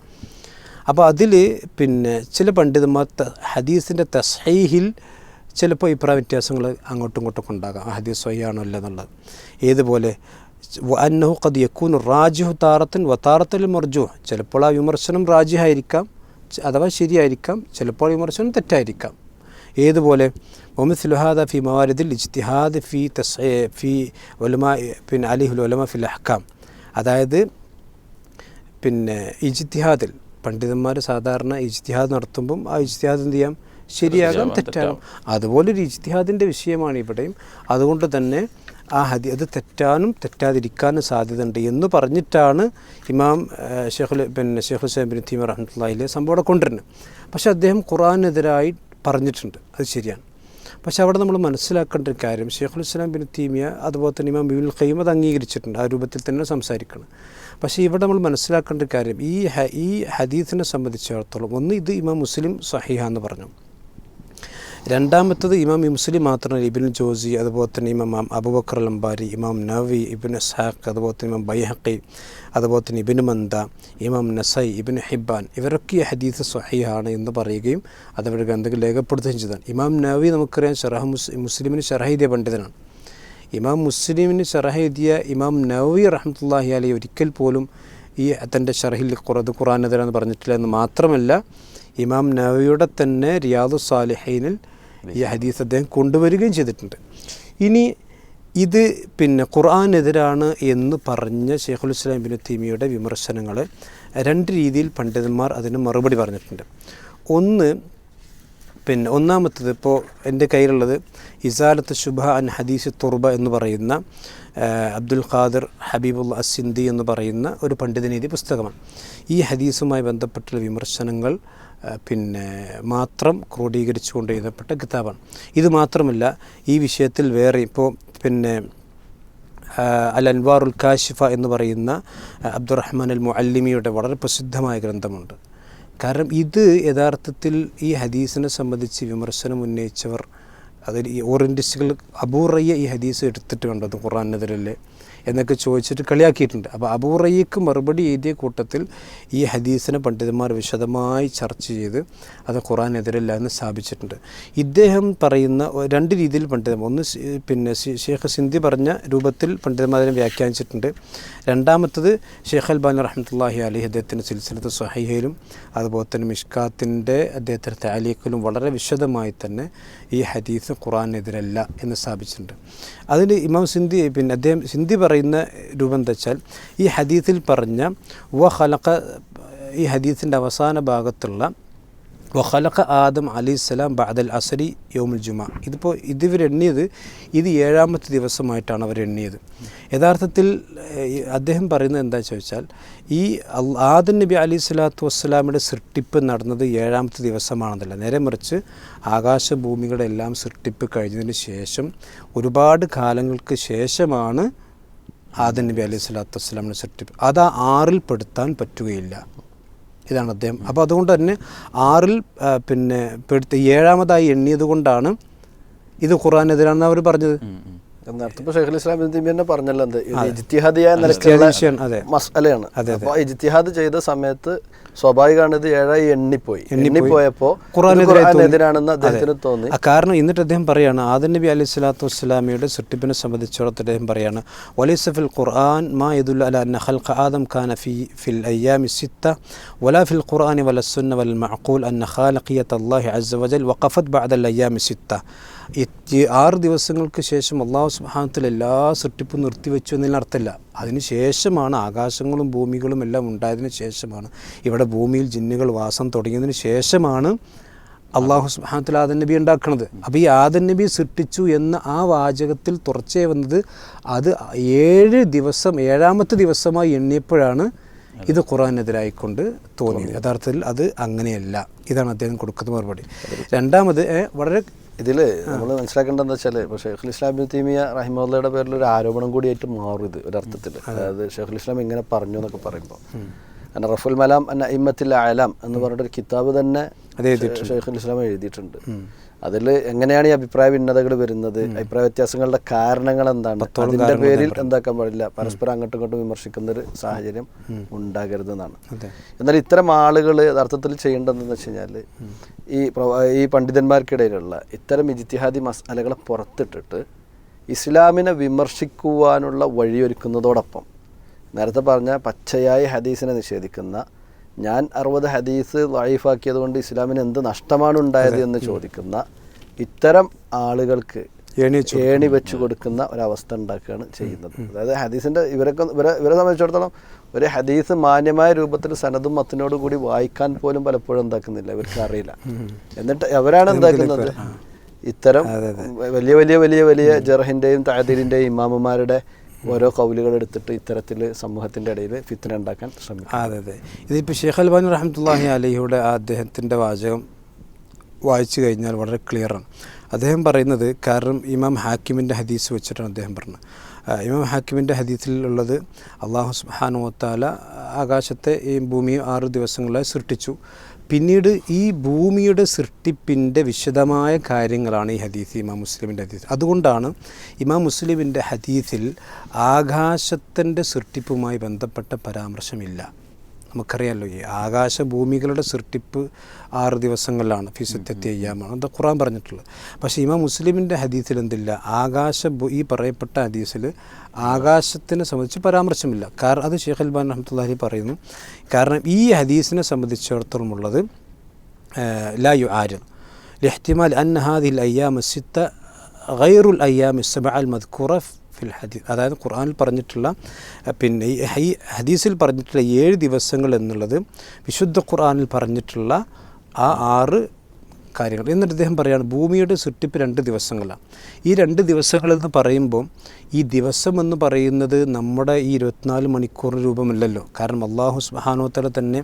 അപ്പോൾ അതിൽ പിന്നെ ചില പണ്ഡിതന്മാർ ഹദീസിൻ്റെ തസ്ഹീഹിൽ ചിലപ്പോൾ അഭിപ്രായ വ്യത്യാസങ്ങൾ അങ്ങോട്ടും ഇങ്ങോട്ടൊക്കെ ഉണ്ടാകാം, ആ ഹദീസ് സ്വഹീഹാണോ അല്ല എന്നുള്ളത്. ഏതുപോലെ അന്നഹു ഖദ് യകൂനു റാജിഹു താറത്തൻ വതാറത്തൽ മർജൂഹ്. ചിലപ്പോൾ ആ വിമർശനം റാജിഹായിരിക്കാം, അഥവാ ശരിയായിരിക്കാം, ചിലപ്പോൾ വിമർശനം തെറ്റായിരിക്കാം. ഏതുപോലെ വമിസ്ലു ഹാദാ ഫി മവാരിദിൽ ഇജ്തിഹാദ് ഫി ഉലമാ പിന്നെ അലിഹുൽ ഉലമ ഫിൽ അഹ്കാം. അതായത് പിന്നെ ഇജ്തിഹാദിൽ പണ്ഡിതന്മാർ സാധാരണ ഇജ്തിഹാദ് നടത്തുമ്പം ആ ഇജ്തിഹാദ് എന്ത് ചെയ്യാം, ശരിയാകാം, തെറ്റാകാം. അതുപോലൊരു ഇജ്തിഹാദിൻ്റെ വിഷയമാണ് ഇവിടെയും. അതുകൊണ്ട് തന്നെ ആ അത് തെറ്റാനും തെറ്റാതിരിക്കാനും സാധ്യതയുണ്ട് എന്ന് പറഞ്ഞിട്ടാണ് ഇമാം ഷെയ്ഖുൽ ഇസ്ലാം ഇബ്നു തൈമിയ്യ റഹ്മത്തുള്ളാഹി അലൈഹി സംഭവം കൊണ്ടുവരുന്നത്. പക്ഷേ അദ്ദേഹം ഖുർആനെതിരായി പറഞ്ഞിട്ടുണ്ട്, അത് ശരിയാണ്. പക്ഷേ അവിടെ നമ്മൾ മനസ്സിലാക്കേണ്ട ഒരു കാര്യം, ഷെയ്ഖുൽ ഇസ്ലാം ഇബ്നു തൈമിയ്യ അതുപോലെ തന്നെ ഇമാം ഇബ്നുൽ ഖയ്യിം അത് അംഗീകരിച്ചിട്ടുണ്ട്, ആ രൂപത്തിൽ തന്നെ സംസാരിക്കണം. പക്ഷേ ഇവിടെ നമ്മൾ മനസ്സിലാക്കേണ്ട ഒരു കാര്യം, ഈ ഹദീസിനെ സംബന്ധിച്ചിടത്തോളം ഒന്ന്, ഇത് ഇമാം മുസ്ലിം സ്വഹീഹ എന്ന് പറഞ്ഞു. രണ്ടാമത്തത് ഇമാം മുസ്ലിം മാത്രമല്ല, ഇബ്നുൽ ജൗസി, അതുപോലെ തന്നെ ഇമാം അബൂബക്കർ അൽ-അംബാരി, ഇമാം നവവി, ഇബ്നു ഇസ്ഹാഖ്, അതുപോലെ തന്നെ ഇമാം ബൈഹഖി, അതുപോലെ തന്നെ ഇബ്നു മന്ദ, ഇമാം നസൈ, ഇബ്നു ഹിബ്ബാൻ, ഇവരൊക്കെ ഈ ഹദീസ് സ്വഹീഹാണ് എന്ന് പറയുകയും അതവരുടെ ഗ്രന്ഥങ്ങൾ രേഖപ്പെടുത്തുകയും ചെയ്തതാണ്. ഇമാം നവവി നമുക്കറിയാം മുസ്ലിമിന് ശറഹ് എഴുതിയ പണ്ഡിതനാണ്. ഇമാം മുസ്ലിമിന് ശറഹ് എഴുതിയ ഇമാം നവവി റഹ്മത്തുള്ളാഹി അലൈഹി ഒരിക്കൽ പോലും ഈ തൻ്റെ ശറഹിൽ ഖുർആനെതിരാന്ന് പറഞ്ഞിട്ടില്ല എന്ന് മാത്രമല്ല, ഇമാം നവവിയുടെ തന്നെ റിയാദുസ് സാലിഹീനിൽ ഈ ഹദീസ് അദ്ദേഹം കൊണ്ടുവരികയും ചെയ്തിട്ടുണ്ട്. ഇനി ഇത് പിന്നെ ഖുർആനെതിരാണ് എന്ന് പറഞ്ഞ ഷെയ്ഖുൽ ഇസ്ലാം ഇബ്നു തൈമിയ്യയുടെ വിമർശനങ്ങൾ രണ്ട് രീതിയിൽ പണ്ഡിതന്മാർ അതിന് മറുപടി പറഞ്ഞിട്ടുണ്ട്. ഒന്നാമത്തത് ഇപ്പോൾ എൻ്റെ കയ്യിലുള്ളത് ഇസാലത്ത് ശുബഹ അൻ ഹദീസ് തുർബ എന്ന് പറയുന്ന അബ്ദുൽ ഖാദിർ ഹബീബുൽ അസിന്ദി എന്ന് പറയുന്ന ഒരു പണ്ഡിതനീതി പുസ്തകമാണ്. ഈ ഹദീസുമായി ബന്ധപ്പെട്ടുള്ള വിമർശനങ്ങൾ പിന്നെ മാത്രം ക്രോഡീകരിച്ചുകൊണ്ട് എഴുതപ്പെട്ട കിതാബാണ്. ഇത് മാത്രമല്ല, ഈ വിഷയത്തിൽ വേറെ ഇപ്പോൾ പിന്നെ അൽ അൻവാറുൽ കാശിഫ എന്ന് പറയുന്ന അബ്ദുറഹ്മാൻ അൽ മുഅല്ലിമിയുടെ വളരെ പ്രസിദ്ധമായ ഗ്രന്ഥമുണ്ട്. കാരണം ഇത് യഥാർത്ഥത്തിൽ ഈ ഹദീസിനെ സംബന്ധിച്ച് വിമർശനം ഉന്നയിച്ചവർ, അതിൽ ഈ ഓറിയൻറ്റിസ്റ്റുകൾ അപൂർവ്വ ഈ ഹദീസ് എടുത്തിട്ട് കണ്ടത് ഖുർആനെതിരല്ലേ എന്നൊക്കെ ചോദിച്ചിട്ട് കളിയാക്കിയിട്ടുണ്ട്. അപ്പോൾ അബൂ റയ്യക്ക് മറുപടി എഴുതിയ കൂട്ടത്തിൽ ഈ ഹദീസിനെ പണ്ഡിതന്മാർ വിശദമായി ചർച്ച ചെയ്ത് അത് ഖുർആനെതിരല്ല എന്ന് സ്ഥാപിച്ചിട്ടുണ്ട്. ഇദ്ദേഹം പറയുന്ന രണ്ട് രീതിയിൽ പണ്ഡിതം, ഒന്ന് പിന്നെ ഷെയ്ഖ് സിന്ധി പറഞ്ഞ രൂപത്തിൽ പണ്ഡിതന്മാരെ വ്യാഖ്യാനിച്ചിട്ടുണ്ട്. രണ്ടാമത്തത് ഷെയ്ഖ് അൽബാനി റഹ്മത്തുള്ളാഹി അലൈഹി അദ്ദേഹത്തിൻ്റെ സിൽസിലത്ത് സ്വഹീഹയിലും അതുപോലെ തന്നെ മിഷ്കാത്തിൻ്റെ അദ്ദേഹത്തിൻ്റെ തഅലീഖിലും വളരെ വിശദമായി തന്നെ ഈ ഹദീസ് ഖുർആനെതിരല്ല എന്ന് സ്ഥാപിച്ചിട്ടുണ്ട്. അതിൽ ഇമാം സിന്ധി പിന്നെ അദ്ദേഹം സിന്ധി പറയുന്ന രൂപം എന്താ വെച്ചാൽ ഈ ഹദീസിൽ പറഞ്ഞ ഈ ഹദീസിൻ്റെ അവസാന ഭാഗത്തുള്ള വഖലഖ ആദം അലൈഹിസ്സലാം ബഅദൽ അസ്രി യൗമുൽ ജുമഅ, ഇതിപ്പോൾ ഇവർ എണ്ണിയത് ഇത് 7ാമത്തെ ദിവസമായിട്ടാണ് അവർ എണ്ണിയത്. യഥാർത്ഥത്തിൽ അദ്ദേഹം പറയുന്നത് എന്താ ചോദിച്ചാൽ ഈ ആദം നബി അലൈഹി സ്വലാത്തു വസ്സലാമിൻ്റെ സൃഷ്ടിപ്പ് നടന്നത് 7ാമത്തെ ദിവസമാണെന്നല്ല, നേരെ മറിച്ച് ആകാശഭൂമികളുടെ എല്ലാം സൃഷ്ടിപ്പ് കഴിഞ്ഞതിന് ശേഷം ഒരുപാട് കാലങ്ങൾക്ക് ശേഷമാണ് ആദം നബി അലൈഹി സ്വലാത്തു വസ്സലാമിൻ്റെ സൃഷ്ടിപ്പ്. അത് 6ൽ പെടുത്താൻ പറ്റുകയില്ല. ഇതാണ് അദ്ദേഹം. അപ്പോൾ അതുകൊണ്ട് തന്നെ 6ൽ പിന്നെ 7ാമതായി എണ്ണിയത് കൊണ്ടാണ് ഇത് ഖുർആനെതിരാണെന്ന് അവർ പറഞ്ഞത്. എന്നർത്ഥം ഷെയ്ഖുൽ ഇസ്ലാം ഇബ്നു തൈമിയ്യ തന്നെ പറഞ്ഞല്ലോ, എന്ത് ഇജ്തിഹാദിയായ നിലക്കുള്ള മസ്അലയാണ്. അപ്പോൾ ഇജ്തിഹാദ് ചെയ്ത സമയത്ത് സ്വാഭാവികമാണ് ഇത് 7ആയി എണ്ണിപ്പോയപ്പോൾ ഖുർആനെതിരാണെന്ന് അദ്ദേഹത്തിന് തോന്നി. കാരണം എന്നിട്ട് അദ്ദേഹം പറയാണ് ആദം നബി അലൈഹി സ്വലാത്തു വസ്സലാമിയുടെ സൃഷ്ടിപ്പിനെ സംബന്ധിച്ചിടത്തോളം അദ്ദേഹം പറയാണ് വലൈസ ഫിൽ ഖുർആൻ മാ യദുല്ലു അലാ അന്ന ഖൽഖ ആദം കാന ഫിൽ അയ്യാമി സിത്ത വലാ ഫിൽ ഖുർആനി വല സുന്ന വൽ മഅഖൂൽ അന്ന ഖാലിഖിയത്തല്ലാഹി അസ്സ വജൽ വഖഫത് ബഅദൽ അയ്യാമി സിത്ത. 6 ദിവസങ്ങൾക്ക് ശേഷം അല്ലാഹു സുബ്ഹാനഹു വ തആല എല്ലാ സൃഷ്ടിപ്പും നിർത്തിവെച്ചു എന്നതിന് അർത്ഥമില്ല. അതിന് ശേഷമാണ് ആകാശങ്ങളും ഭൂമികളും എല്ലാം ഉണ്ടായതിന് ശേഷമാണ്, ഇവിടെ ഭൂമിയിൽ ജിന്നുകൾ വാസം തുടങ്ങിയതിന് ശേഷമാണ് അല്ലാഹു സുബ്ഹാനഹു വ തആല ആദം നബി ഉണ്ടാക്കുന്നത്. അപ്പോൾ ഈ ആദം നബി സൃഷ്ടിച്ചു എന്ന ആ വാചകത്തിൽ തുടർച്ചയായി വന്നത് അത് 7ാമത്തെ ദിവസമായി എണ്ണിയപ്പോഴാണ് ഇത് ഖുർആനെതിരായിക്കൊണ്ട് തോന്നിയത്. യഥാർത്ഥത്തിൽ അത് അങ്ങനെയല്ല. ഇതാണ് അദ്ദേഹം കൊടുക്കുന്ന മറുപടി. രണ്ടാമത് വളരെ ഇതിൽ നമ്മൾ മനസ്സിലാക്കേണ്ടതെന്ന് വെച്ചാൽ ഇപ്പോൾ ഷെയ്ഖുൽ ഇസ്ലാം ഇബ്നു തൈമിയ്യ റഹിമഹുള്ളയുടെ പേരിൽ ഒരു ആരോപണം കൂടിയായിട്ട് മാറും ഇത് ഒരർത്ഥത്തിൽ. അതായത് ഷെയ്ഖുൽ ഇസ്ലാം ഇങ്ങനെ പറഞ്ഞു എന്നൊക്കെ പറയുമ്പോൾ റഫുൽ മലാം അന്ന ഇമ്മത്തിൽ അലാം എന്ന് പറഞ്ഞിട്ടൊരു കിതാബ് തന്നെ ഷെയ്ഖുൽ ഇസ്ലാം എഴുതിയിട്ടുണ്ട്. അതിൽ എങ്ങനെയാണ് ഈ അഭിപ്രായ ഭിന്നതകൾ വരുന്നത്, അഭിപ്രായ വ്യത്യാസങ്ങളുടെ കാരണങ്ങൾ എന്താണ്, അതിൻ്റെ പേരിൽ എന്താക്കാൻ പാടില്ല, പരസ്പരം അങ്ങോട്ടും ഇങ്ങോട്ടും വിമർശിക്കുന്നൊരു സാഹചര്യം ഉണ്ടാകരുതെന്നാണ്. എന്നാൽ ഇത്തരം ആളുകൾ യഥാർത്ഥത്തിൽ ചെയ്യേണ്ടതെന്ന് വെച്ച് കഴിഞ്ഞാൽ ഈ പണ്ഡിതന്മാർക്കിടയിലുള്ള ഇത്തരം ഇജ്തിഹാദി മസ്അലകളെ പുറത്തിട്ടിട്ട് ഇസ്ലാമിനെ വിമർശിക്കുവാനുള്ള വഴിയൊരുക്കുന്നതോടൊപ്പം നേരത്തെ പറഞ്ഞ പച്ചയായ ഹദീസിനെ നിഷേധിക്കുന്ന, ഞാൻ 60 ഹദീസ് ലൈഫാക്കിയത് കൊണ്ട് ഇസ്ലാമിന് എന്ത് നഷ്ടമാണ് ഉണ്ടായത് എന്ന് ചോദിക്കുന്ന ഇത്തരം ആളുകൾക്ക് ഏണി വെച്ച് കൊടുക്കുന്ന ഒരവസ്ഥ ഉണ്ടാക്കുകയാണ് ചെയ്യുന്നത്. അതായത് ഹദീസിൻ്റെ ഇവരെ സംബന്ധിച്ചിടത്തോളം ഒരു ഹദീസ് മാന്യമായ രൂപത്തിൽ സനദും മത്തിനോട് കൂടി വായിക്കാൻ പോലും പലപ്പോഴും എന്താക്കുന്നില്ല, ഇവർക്ക് അറിയില്ല. എന്നിട്ട് അവരാണ് എന്താക്കുന്നത്, ഇത്തരം വലിയ വലിയ വലിയ വലിയ ജർഹിൻ്റെയും തഅദീലിൻ്റെയും ഇമാമുമാരുടെ ഓരോ കൗലുകൾ എടുത്തിട്ട് ഇത്തരത്തിൽ സമൂഹത്തിൻ്റെ ഇടയിൽ ഫിത്ന ഉണ്ടാക്കാൻ ശ്രമിക്കും. അതെ. ഇതിപ്പോൾ ഷെയ്ഖ് അൽബാനി റഹ്മത്തുള്ളാഹി അലൈഹിയുടെ അദ്ദേഹത്തിൻ്റെ വാചകം വായിച്ചു കഴിഞ്ഞാൽ വളരെ ക്ലിയറാണ്. അദ്ദേഹം പറയുന്നത്, കാരണം ഇമാം ഹാക്കിമിൻ്റെ ഹദീസ് വെച്ചിട്ടാണ് അദ്ദേഹം പറഞ്ഞത്. ഇമാം ഹാക്കിമിൻ്റെ ഹദീസിലുള്ളത് അല്ലാഹു സുബ്ഹാനഹു വ തആല ആകാശത്തെ ഈ ഭൂമിയെ 6 ദിവസങ്ങളായി സൃഷ്ടിച്ചു. പിന്നീട് ഈ ഭൂമിയുടെ സൃഷ്ടിപ്പിൻ്റെ വിശദമായ കാര്യങ്ങളാണ് ഈ ഹദീസ്, ഇമാം മുസ്ലിമിൻ്റെ ഹദീസ്. അതുകൊണ്ടാണ് ഇമാം മുസ്ലിമിൻ്റെ ഹദീസിൽ ആകാശത്തിൻ്റെ സൃഷ്ടിപ്പുമായി ബന്ധപ്പെട്ട പരാമർശമില്ല. നമുക്കറിയാമല്ലോ, ഈ ആകാശഭൂമികളുടെ സൃഷ്ടിപ്പ് 6 ദിവസങ്ങളിലാണ്, ഫിസിത്തത്തി അയ്യാമാണ് അത് ഖുർആൻ പറഞ്ഞിട്ടുള്ളത്. പക്ഷേ ഇമാം മുസ്ലിമിൻ്റെ ഹദീസിൽ എന്തില്ല, ഈ പറയപ്പെട്ട ഹദീസിൽ ആകാശത്തിനെ സംബന്ധിച്ച് പരാമർശമില്ല. കാരണം അത് ഷെയ്ഖ് അൽബാനി റഹ്മത്തുള്ളാഹി പറയുന്നു, കാരണം ഈ ഹദീസിനെ സംബന്ധിച്ചിടത്തോളം ഉള്ളത് ലാ യുആരിദ് ലിഹ്തിമാൽ അന്ന ഹാദിഹിൽ അയ്യാമു സിത്ത ഗൈറുൽ അയ്യാമി സബഅൽ മദ്കൂറ ഫിൽ ഹദീസ്. അതായത് ഖുർആനിൽ പറഞ്ഞിട്ടുള്ള പിന്നെ ഈ ഹദീസിൽ പറഞ്ഞിട്ടുള്ള 7 ദിവസങ്ങൾ എന്നുള്ളത് വിശുദ്ധ ഖുർആനിൽ പറഞ്ഞിട്ടുള്ള ആ 6 കാര്യങ്ങൾ. എന്നിട്ട് അദ്ദേഹം പറയുകയാണ് ഭൂമിയുടെ സൃഷ്ടിപ്പ് 2 ദിവസങ്ങളാണ്. ഈ 2 ദിവസങ്ങളെന്ന് പറയുമ്പോൾ ഈ ദിവസം എന്ന് പറയുന്നത് നമ്മുടെ ഈ 24 മണിക്കൂർ രൂപമല്ലല്ലോ. കാരണം അല്ലാഹു സുബ്ഹാനഹു വ തആല തന്നെ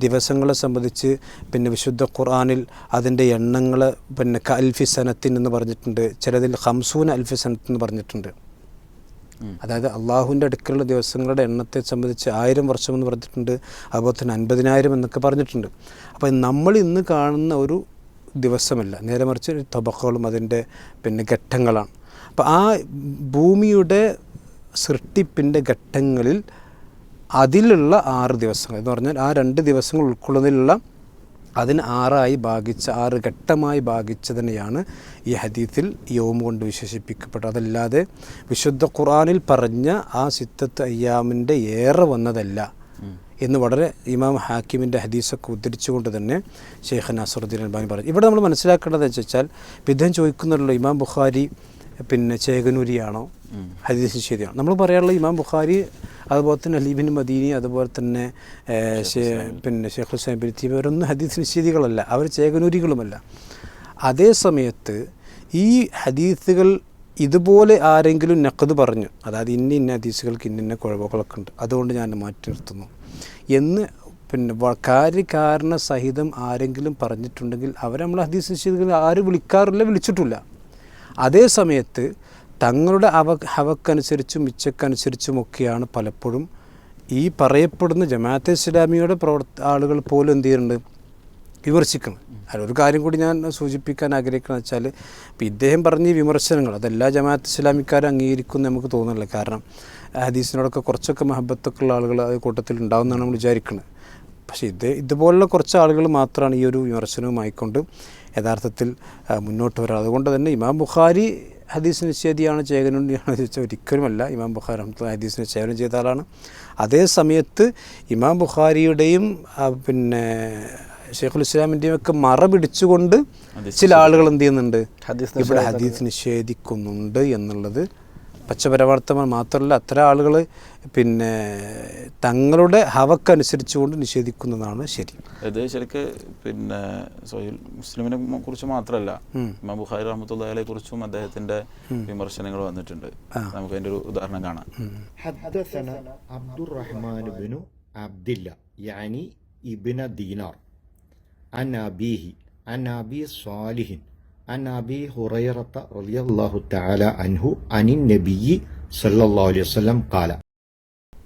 ദിവസങ്ങളെ സംബന്ധിച്ച് പിന്നെ വിശുദ്ധ ഖുർആനിൽ അതിൻ്റെ എണ്ണങ്ങൾ പിന്നെ അൽഫി സനത്തിൻ എന്ന് പറഞ്ഞിട്ടുണ്ട്, ചിലതിൽ 50 അൽഫി സനത്ത് എന്ന് പറഞ്ഞിട്ടുണ്ട്. അതായത് അള്ളാഹുവിൻ്റെ അടുക്കലുള്ള ദിവസങ്ങളുടെ എണ്ണത്തെ സംബന്ധിച്ച് 1000 വർഷം എന്ന് പറഞ്ഞിട്ടുണ്ട്, അതുപോലെ തന്നെ 50,000 എന്നൊക്കെ പറഞ്ഞിട്ടുണ്ട്. അപ്പോൾ നമ്മൾ ഇന്ന് കാണുന്ന ഒരു ദിവസമല്ല, നേരെ മറിച്ച് തബക്കകളും അതിൻ്റെ പിന്നെ ഘട്ടങ്ങളാണ്. അപ്പോൾ ആ ഭൂമിയുടെ സൃഷ്ടിപ്പിൻ്റെ ഘട്ടങ്ങളിൽ അതിലുള്ള 6 ദിവസങ്ങൾ എന്ന് പറഞ്ഞാൽ ആ 2 ദിവസങ്ങൾ ഉൾക്കൊള്ളുന്നതിലുള്ള അതിന് 6 ഘട്ടമായി ഭാഗിച്ചതിനെയാണ് ഈ ഹദീത്തിൽ യൗം കൊണ്ട് വിശേഷിപ്പിക്കപ്പെട്ടത്. അതല്ലാതെ വിശുദ്ധ ഖുർആനിൽ പറഞ്ഞ ആ സിത്തത്ത് അയ്യാമിൻ്റെ ഏറെ വന്നതല്ല എന്ന് വളരെ ഇമാം ഹാക്കിമിൻ്റെ ഹദീസൊക്കെ ഉദ്ധരിച്ചുകൊണ്ട് തന്നെ ഷെയ്ഖ് നാസറുദ്ദീൻ അൽബാനി പറഞ്ഞു. ഇവിടെ നമ്മൾ മനസ്സിലാക്കേണ്ടത് വെച്ചാൽ ഇദ്ദേഹം ചോദിക്കുന്നുണ്ടല്ലോ ഇമാം ബുഖാരി ചേകനൂരിയാണോ ഹദീസ് ശരിയാണോ? നമ്മൾ പറയാനുള്ള ഇമാം ബുഖാരി അതുപോലെ തന്നെ അലീബിൻ മദീനി അതുപോലെ തന്നെ ഷെയ്ഖ് ഹുസൈൻ ബിൻ തീബ അവരൊന്നും ഹദീസ് നിഷേധികളല്ല, അവർ ചേകനൂരികളുമല്ല. അതേ സമയത്ത് ഈ ഹദീസുകൾ ഇതുപോലെ ആരെങ്കിലും നഖദ് പറഞ്ഞു, അതായത് ഇന്ന ഹദീസുകൾക്ക് ഇന്ന കുഴപ്പങ്ങളൊക്കെ ഉണ്ട്, അതുകൊണ്ട് ഞാൻ മാറ്റി നിർത്തുന്നു എന്ന് കാര്യകാരണ സഹിതം ആരെങ്കിലും പറഞ്ഞിട്ടുണ്ടെങ്കിൽ അവരെ നമ്മൾ ഹദീസ് നിഷേധികൾ ആരും വിളിക്കാറില്ല, വിളിച്ചിട്ടില്ല. അതേ സമയത്ത് തങ്ങളുടെ ഹവക്കനുസരിച്ചും ഇച്ഛക്കനുസരിച്ചുമൊക്കെയാണ് പലപ്പോഴും ഈ പറയപ്പെടുന്ന ജമാഅത്തെ ഇസ്ലാമിയുടെ ആളുകൾ പോലും എന്ത് ചെയ്യുന്നുണ്ട്, വിമർശിക്കണം. അതിലൊരു കാര്യം കൂടി ഞാൻ സൂചിപ്പിക്കാൻ ആഗ്രഹിക്കുന്നത് വെച്ചാൽ ഇപ്പോൾ ഇദ്ദേഹം പറഞ്ഞ ഈ വിമർശനങ്ങൾ അതെല്ലാ ജമാഅത്ത് ഇസ്ലാമിക്കാരും അംഗീകരിക്കുമെന്ന് നമുക്ക് തോന്നുന്നില്ല. കാരണം ഹദീസിനോടൊക്കെ കുറച്ചൊക്കെ മഹബത്തൊക്കെ ഉള്ള ആളുകൾ അത് കൂട്ടത്തിൽ ഉണ്ടാവുമെന്നാണ് നമ്മൾ വിചാരിക്കുന്നത്. പക്ഷേ ഇതുപോലുള്ള കുറച്ച് ആളുകൾ മാത്രമാണ് ഈ ഒരു വിമർശനവുമായിക്കൊണ്ട് യഥാർത്ഥത്തിൽ മുന്നോട്ട് വരാറ്. അതുകൊണ്ട് തന്നെ ഇമാം ബുഖാരി ഹദീസ് നിഷേധിയാണ് ചേകനുണ്ടിയാണെന്ന് ചോദിച്ചാൽ ഒരിക്കലുമല്ല. ഇമാം ബുഖാരി ഹദീസ് നിഷേധനം ചെയ്ത ആളാണ്. അതേ സമയത്ത് ഇമാം ബുഖാരിയുടെയും ഷെയ്ഖുൽ ഇസ്ലാമിൻ്റെയും ഒക്കെ മറ പിടിച്ചുകൊണ്ട് ചില ആളുകൾ എന്ത് ചെയ്യുന്നുണ്ട്, ഇവിടെ ഹദീസ് നിഷേധിക്കുന്നുണ്ട് എന്നുള്ളത് പച്ചപരവർത്തനം മാത്രമല്ല, അത്തരം ആളുകൾ തങ്ങളുടെ ഹവക്കനുസരിച്ചുകൊണ്ട് നിഷേധിക്കുന്നതാണ് ശരി. ഇത് ശരിക്ക് സഹീഹുൽ മുസ്ലിമിനെ കുറിച്ച് മാത്രമല്ല, ഇമാം ബുഖാരി റഹ്മത്തുള്ളാഹി അലൈഹി കുറിച്ചും അദ്ദേഹത്തിന്റെ വിമർശനങ്ങൾ വന്നിട്ടുണ്ട്. നമുക്ക് അതിന്റെ ഒരു ഉദാഹരണം കാണാം. ഹദ്ദസന അബ്ദുറഹ്മാൻ ഇബ്നു അബ്ദില്ല യാനി ഇബ്ന ദീനാർ അൻ അബീഹി അൻ അബി സ്വാലിഹിൻ അൻ അബി ഹുറൈറത റളിയല്ലാഹു തആല അൻഹു അനിൻ നബിയ്യി സല്ലല്ലാഹു അലൈഹി വസല്ലം ഖാല.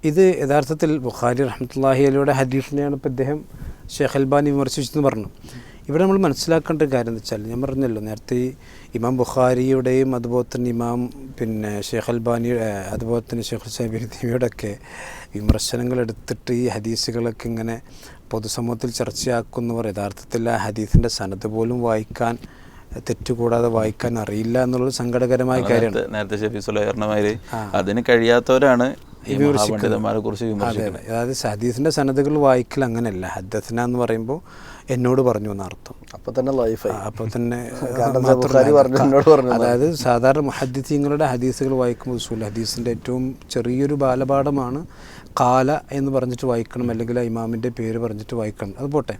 ഇത് യഥാർത്ഥത്തിൽ ബുഖാരി റഹ്മത്തുള്ളാഹി അലൈഹിയുടെ ഹദീസിനെയാണ് ഇപ്പോൾ ഇദ്ദേഹം ഷെയ്ഖ് അൽബാനി വിമർശിച്ചെന്ന് പറഞ്ഞു. ഇവിടെ നമ്മൾ മനസ്സിലാക്കേണ്ട ഒരു കാര്യം എന്ന് വെച്ചാൽ ഞാൻ പറഞ്ഞല്ലോ നേരത്തെ ഇമാം ബുഖാരിയുടെയും അതുപോലെ തന്നെ ഇമാം ഷെയ്ഖ് അൽബാനി അതുപോലെ തന്നെ ഷെയ്ഖ് ഹുസൈൻ ബിൻ തീബയുടെയൊക്കെ വിമർശനങ്ങൾ എടുത്തിട്ട് ഈ ഹദീസുകളൊക്കെ ഇങ്ങനെ പൊതുസമൂഹത്തിൽ ചർച്ചയാക്കുന്നവർ യഥാർത്ഥത്തിൽ ആ ഹദീസിൻ്റെ സനദ് പോലും വായിക്കാൻ തെറ്റുകൂടാതെ വായിക്കാൻ അറിയില്ല എന്നുള്ളത് സങ്കടകരമായ കാര്യമാണ്. നേരത്തെ ഷഫീ സുലൈഹി അതിന് കഴിയാത്തവരാണ് പണ്ഡിതന്മാരെ കുറിച്ച് വിമർശിക്കുന്നത്. അതായത് ഹദീസിന്റെ സനദുകൾ വായിക്കൽ അങ്ങനെയല്ല. ഹദ്ദസന എന്ന് പറയുമ്പോൾ എന്നോട് പറഞ്ഞു എന്നർത്ഥം. അപ്പോൾ തന്നെ അതായത് സാധാരണ മുഹദ്ദിസീങ്ങളുടെ ഹദീസുകൾ വായിക്കുമ്പോൾ ഉസൂൽ ഹദീസിന്റെ ഏറ്റവും ചെറിയൊരു ബാലപാഠമാണ് ഖാല എന്ന് പറഞ്ഞിട്ട് വായിക്കണം, അല്ലെങ്കിൽ ആ ഇമാമിൻ്റെ പേര് പറഞ്ഞിട്ട് വായിക്കണം. അത് പോട്ടെ,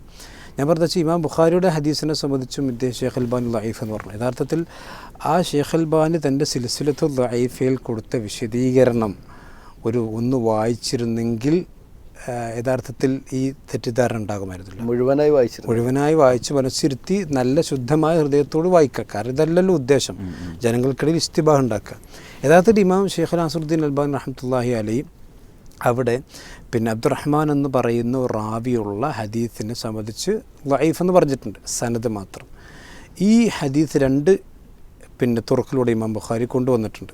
ഞാൻ പറഞ്ഞ ഇമാം ബുഖാരിയുടെ ഹദീസിനെ സംബന്ധിച്ചും ഇദ്ദേഹം ഷെയ്ഖ് അൽബാനി ലഈഫ് എന്ന് പറഞ്ഞു. യഥാർത്ഥത്തിൽ ആ ഷെയ്ഖ് അൽബാനി തൻ്റെ സിൽസിലത്തുൽ ലഈഫയിൽ കൊടുത്ത വിശദീകരണം ഒന്ന് വായിച്ചിരുന്നെങ്കിൽ യഥാർത്ഥത്തിൽ ഈ തെറ്റിദ്ധാരണ ഉണ്ടാകുമായിരുന്നില്ല. മുഴുവനായി വായിച്ച് മനസ്സിരുത്തി നല്ല ശുദ്ധമായ ഹൃദയത്തോട് വായിക്കുക. കാരണം ഇതല്ലല്ലോ ഉദ്ദേശം, ജനങ്ങൾക്കിടയിൽ ഇസ്തിബാഹ് ഉണ്ടാക്കുക. യഥാർത്ഥത്തിൽ ഇമാം ഷെയ്ഖ് നാസറുദ്ദീൻ അൽബാനി റഹ്മത്തുള്ളാഹി അലൈഹി അവിടെ അബ്ദുറഹ്മാൻ എന്ന് പറയുന്ന ഒരു റാവിയുള്ള ഹദീസിനെ സംബന്ധിച്ച് ലഈഫ് എന്ന് പറഞ്ഞിട്ടുണ്ട്, സനദ് മാത്രം. ഈ ഹദീസ് 2 തുറക്കിലൂടെ ഇമാം ബുഖാരി കൊണ്ടുവന്നിട്ടുണ്ട്.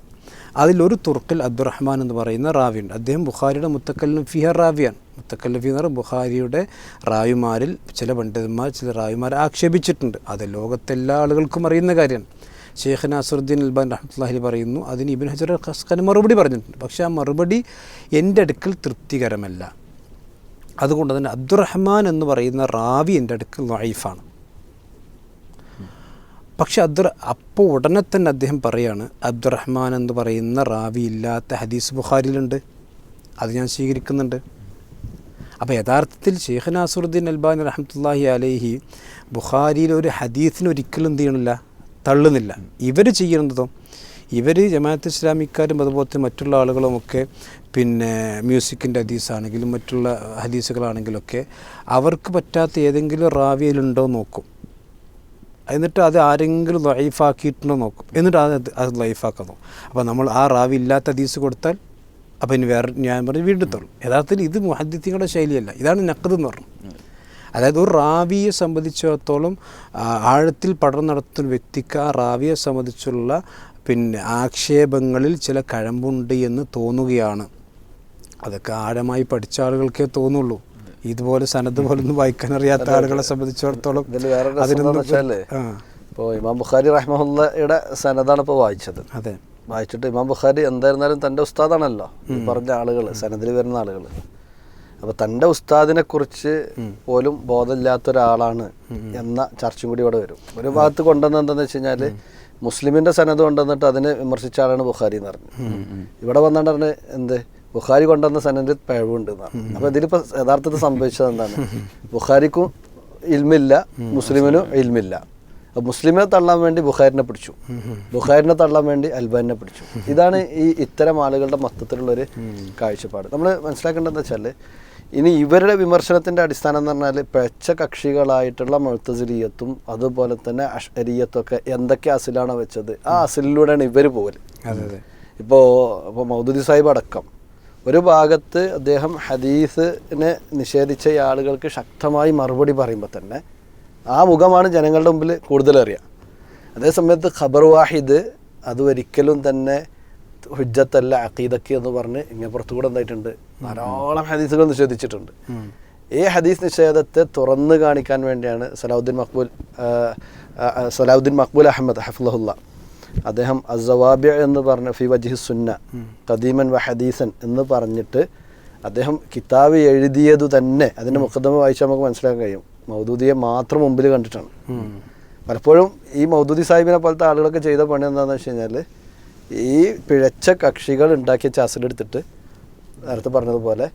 അതിലൊരു തുർക്കിൽ അബ്ദുറഹ്മാൻ എന്ന് പറയുന്ന റാവിയുണ്ട്. അദ്ദേഹം ബുഖാരിയുടെ മുത്തക്കല്ലിം ഫിഹ റാവിയാണ്. മുത്തക്കല്ലിം ഫിഹ എന്ന് ബുഖാരിയുടെ റാവിമാരിൽ ചില പണ്ഡിതന്മാർ ചില റാവിമാരെ ആക്ഷേപിച്ചിട്ടുണ്ട്. അത് ലോകത്തെല്ലാ ആളുകൾക്കും അറിയുന്ന കാര്യമാണ്. ഷെയ്ഖ് നാസറുദ്ദീൻ അൽബാനി റഹ്മത്തുള്ളാഹി പറയുന്നു, അതിന് ഇബ്നു ഹജർ ഖസ്ഖനി മറുപടി പറഞ്ഞിട്ടുണ്ട്. പക്ഷേ ആ മറുപടി എൻ്റെ അടുക്കൽ തൃപ്തികരമല്ല. അതുകൊണ്ട് തന്നെ അബ്ദുറഹ്മാൻ എന്ന് പറയുന്ന റാവി എൻ്റെ അടുക്കൽ ലഈഫാണ്. പക്ഷെ അപ്പോൾ ഉടനെ തന്നെ അദ്ദേഹം പറയാണ്, അബ്ദുറഹ്മാൻ എന്ന് പറയുന്ന റാവി ഇല്ലാത്ത ഹദീസ് ബുഖാരിയിലുണ്ട്, അത് ഞാൻ സ്വീകരിക്കുന്നുണ്ട്. അപ്പോൾ യഥാർത്ഥത്തിൽ ഷെയ്ഖ് നാസറുദ്ദീൻ അൽബാനി റഹ്മത്തുള്ളാഹി അലൈഹി ബുഖാരിയിൽ ഒരു ഹദീസിന് ഒരിക്കലും എന്ത് ചെയ്യണില്ല, തള്ളുന്നില്ല. ഇവർ ചെയ്യുന്നതോ, ഇവർ ജമാഅത്ത് ഇസ്ലാമിക്കാരും അതുപോലെ മറ്റുള്ള ആളുകളുമൊക്കെ മ്യൂസിക്കിൻ്റെ ഹദീസാണെങ്കിലും മറ്റുള്ള ഹദീസുകളാണെങ്കിലൊക്കെ അവർക്ക് പറ്റാത്ത ഏതെങ്കിലും റാവിയിലുണ്ടോ നോക്കും, എന്നിട്ട് അത് ആരെങ്കിലും ലൈഫാക്കിയിട്ടുണ്ടോ നോക്കും, എന്നിട്ട് അത് ലൈഫാക്കാൻ നോക്കും. അപ്പോൾ നമ്മൾ ആ റാവി ഇല്ലാത്ത ഹദീസ് കൊടുത്താൽ അപ്പോൾ ഇനി വേറെ ഞാൻ പറഞ്ഞ് വീണ്ടും തള്ളും. യഥാർത്ഥത്തിൽ ഇത് മുഹദ്ദിഥീങ്ങളുടെ ശൈലിയല്ല, ഇതാണ് നഖദ് എന്ന് പറഞ്ഞു. അതായത് ഒരു റാവിയെ സംബന്ധിച്ചിടത്തോളം ആഴത്തിൽ പഠനം നടത്തുന്ന വ്യക്തിക്ക് ആ റാവിയെ സംബന്ധിച്ചുള്ള പിന്നെ ആക്ഷേപങ്ങളിൽ ചില കഴമ്പുണ്ട് എന്ന് തോന്നുകയാണ്. അതൊക്കെ ആഴമായി പഠിച്ച ആളുകൾക്കേ തോന്നുള്ളൂ. ഇതുപോലെ സനദ് പോലൊന്നും വായിക്കാൻ അറിയാത്ത ആളുകളെ സംബന്ധിച്ചിടത്തോളം ഇപ്പോൾ ഇമാം ബുഖാരി റഹ്മത്തുള്ളാഹിയുടെ സനദാണ് ഇപ്പോൾ വായിച്ചത്. അതെ, വായിച്ചിട്ട് ഇമാം ബുഖാരി എന്തായിരുന്നാലും തൻ്റെ ഉസ്താദാണല്ലോ ഈ പറഞ്ഞ ആളുകൾ, സനദിൽ വരുന്ന ആളുകൾ. അപ്പോൾ തൻ്റെ ഉസ്താദിനെ കുറിച്ച് പോലും ബോധമില്ലാത്ത ഒരാളാണ് എന്ന ചർച്ചയും കൂടി ഇവിടെ വരും. ഒരു ഭാഗത്ത് കൊണ്ടുവന്നത് എന്താണെന്ന് വെച്ച് കഴിഞ്ഞാൽ മുസ്ലിമിൻ്റെ സനദ് കൊണ്ടുവന്നിട്ട് അതിനെ വിമർശിച്ച ആളാണ് ബുഖാരി എന്ന് പറഞ്ഞു. ഇവിടെ വന്നിട്ട് എന്ത് ബുഖാരി കൊണ്ടുവന്ന സനദിൽ പിഴവുണ്ട് എന്നാണ്. അപ്പോൾ ഇതിലിപ്പോൾ യഥാർത്ഥത്തിൽ സംഭവിച്ചത് എന്താണ്? ബുഖാരിക്കും ഇൽമില്ല, മുസ്ലിമിനും ഇൽമില്ല. മുസ്ലിമിനെ തള്ളാൻ വേണ്ടി ബുഖാരിനെ പിടിച്ചു, ബുഖാരിനെ തള്ളാൻ വേണ്ടി അൽബാനിനെ പിടിച്ചു. ഇതാണ് ഇത്തരം ആളുകളുടെ മൊത്തത്തിലുള്ളൊരു കാഴ്ചപ്പാട്. നമ്മൾ മനസ്സിലാക്കേണ്ടതെന്ന് വെച്ചാൽ ഇനി ഇവരുടെ വിമർശനത്തിൻ്റെ അടിസ്ഥാനം എന്ന് പറഞ്ഞാൽ പിഴച്ച കക്ഷികളായിട്ടുള്ള മുഅ്തസിലിയത്തും അതുപോലെ തന്നെ അശ്അരിയത്തൊക്കെ എന്തൊക്കെ അസിലാണോ വെച്ചത് ആ അസിലിലൂടെയാണ് ഇവർ പോകൽ. ഇപ്പോൾ മൗദൂദി സാഹിബ് അടക്കം ഒരു ഭാഗത്ത് അദ്ദേഹം ഹദീസിനെ നിഷേധിച്ച ആളുകൾക്ക് ശക്തമായി മറുപടി പറയുമ്പോൾ തന്നെ ആ മുഖമാണ് ജനങ്ങളുടെ മുമ്പിൽ കൂടുതൽ അറിയുക. അതേസമയത്ത് ഖബർ വാഹിദ് അത് ഒരിക്കലും തന്നെ ഹുജ്ജത്തല്ല അഖീദക്ക് എന്ന് പറഞ്ഞ് ഇങ്ങപ്പുറത്തുകൂടെ എന്തായിട്ടുണ്ട്, ധാരാളം ഹദീസുകൾ നിഷേധിച്ചിട്ടുണ്ട്. ഈ ഹദീസ് നിഷേധത്തെ തുറന്നു കാണിക്കാൻ വേണ്ടിയാണ് സലാഹുദ്ദീൻ മഖ്ബൂൽ അഹമ്മദ് ഹഫ്ളഹുല്ല അദ്ദേഹം അസ്സവാബി എന്ന് പറഞ്ഞ ഫി വജ്ഹി സുന്ന ഖദീമൻ വ ഹദീസൻ എന്ന് പറഞ്ഞിട്ട് അദ്ദേഹം കിതാബ് എഴുതിയതു തന്നെ അതിൻ്റെ മുഖദ്ദമ വായിച്ചാൽ നമുക്ക് മനസ്സിലാക്കാൻ കഴിയും മൗദൂദിയെ മാത്രം മുമ്പിൽ കണ്ടിട്ടാണ്. പലപ്പോഴും ഈ മൗദൂദി സാഹിബിനെ പോലത്തെ ആളുകളൊക്കെ ചെയ്ത പണി എന്താണെന്ന് വെച്ച് കഴിഞ്ഞാൽ ഈ പിഴച്ച കക്ഷികൾ ഉണ്ടാക്കിയ ചാസിലെടുത്തിട്ട് നേരത്തെ പറഞ്ഞതുപോലെ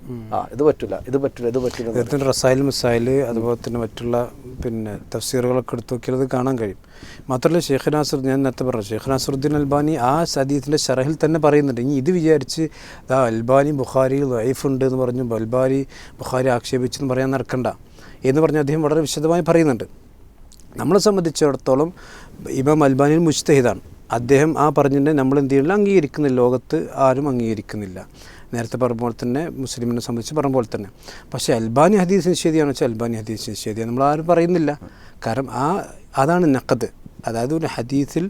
ഇത് പറ്റില്ല, ഇത് പറ്റില്ല, ഇത് പറ്റില്ല. റസായിൽ മിസായിൽ അതുപോലെ തന്നെ മറ്റുള്ള പിന്നെ തഫ്സീറുകളൊക്കെ എടുത്തു നോക്കിയത് കാണാൻ കഴിയും. മാത്രമല്ല ഷെയ്ഖ് നാസർ, ഞാൻ നേരത്തെ പറഞ്ഞു, ഷെയ്ഖ് നാസറുദ്ദീൻ അൽബാനി ആ ഹദീസിൻ്റെ ഷറഹിൽ തന്നെ പറയുന്നുണ്ട്. ഇനി ഇത് വിചാരിച്ച് അൽബാനി ബുഖാരിയിൽ ദഈഫുണ്ട് എന്ന് പറഞ്ഞു അൽബാനി ബുഖാരി ആക്ഷേപിച്ചെന്ന് പറയാൻ നടക്കണ്ട എന്ന് പറഞ്ഞ് അദ്ദേഹം വളരെ വിശദമായി പറയുന്നുണ്ട്. നമ്മളെ സംബന്ധിച്ചിടത്തോളം ഇമാം അൽബാനി മുജ്തഹിദാണ്. അദ്ദേഹം ആ പറഞ്ഞിട്ട് നമ്മൾ എന്ത് ചെയ്യണില്ല, അംഗീകരിക്കുന്നില്ല, ലോകത്ത് ആരും അംഗീകരിക്കുന്നില്ല. നേരത്തെ പറഞ്ഞ തന്നെ മുസ്ലിമിനെ സംബന്ധിച്ച് പറഞ്ഞ പോലെ തന്നെ. പക്ഷേ അൽബാനി ഹദീസ് നിഷേധിയാണെന്ന് വെച്ചാൽ അൽബാനി ഹദീസ് നിഷേധിയാണ് നമ്മളാരും പറയുന്നില്ല. കാരണം അതാണ് നഖദ്. അതായത് ഒരു ഹദീസിൽ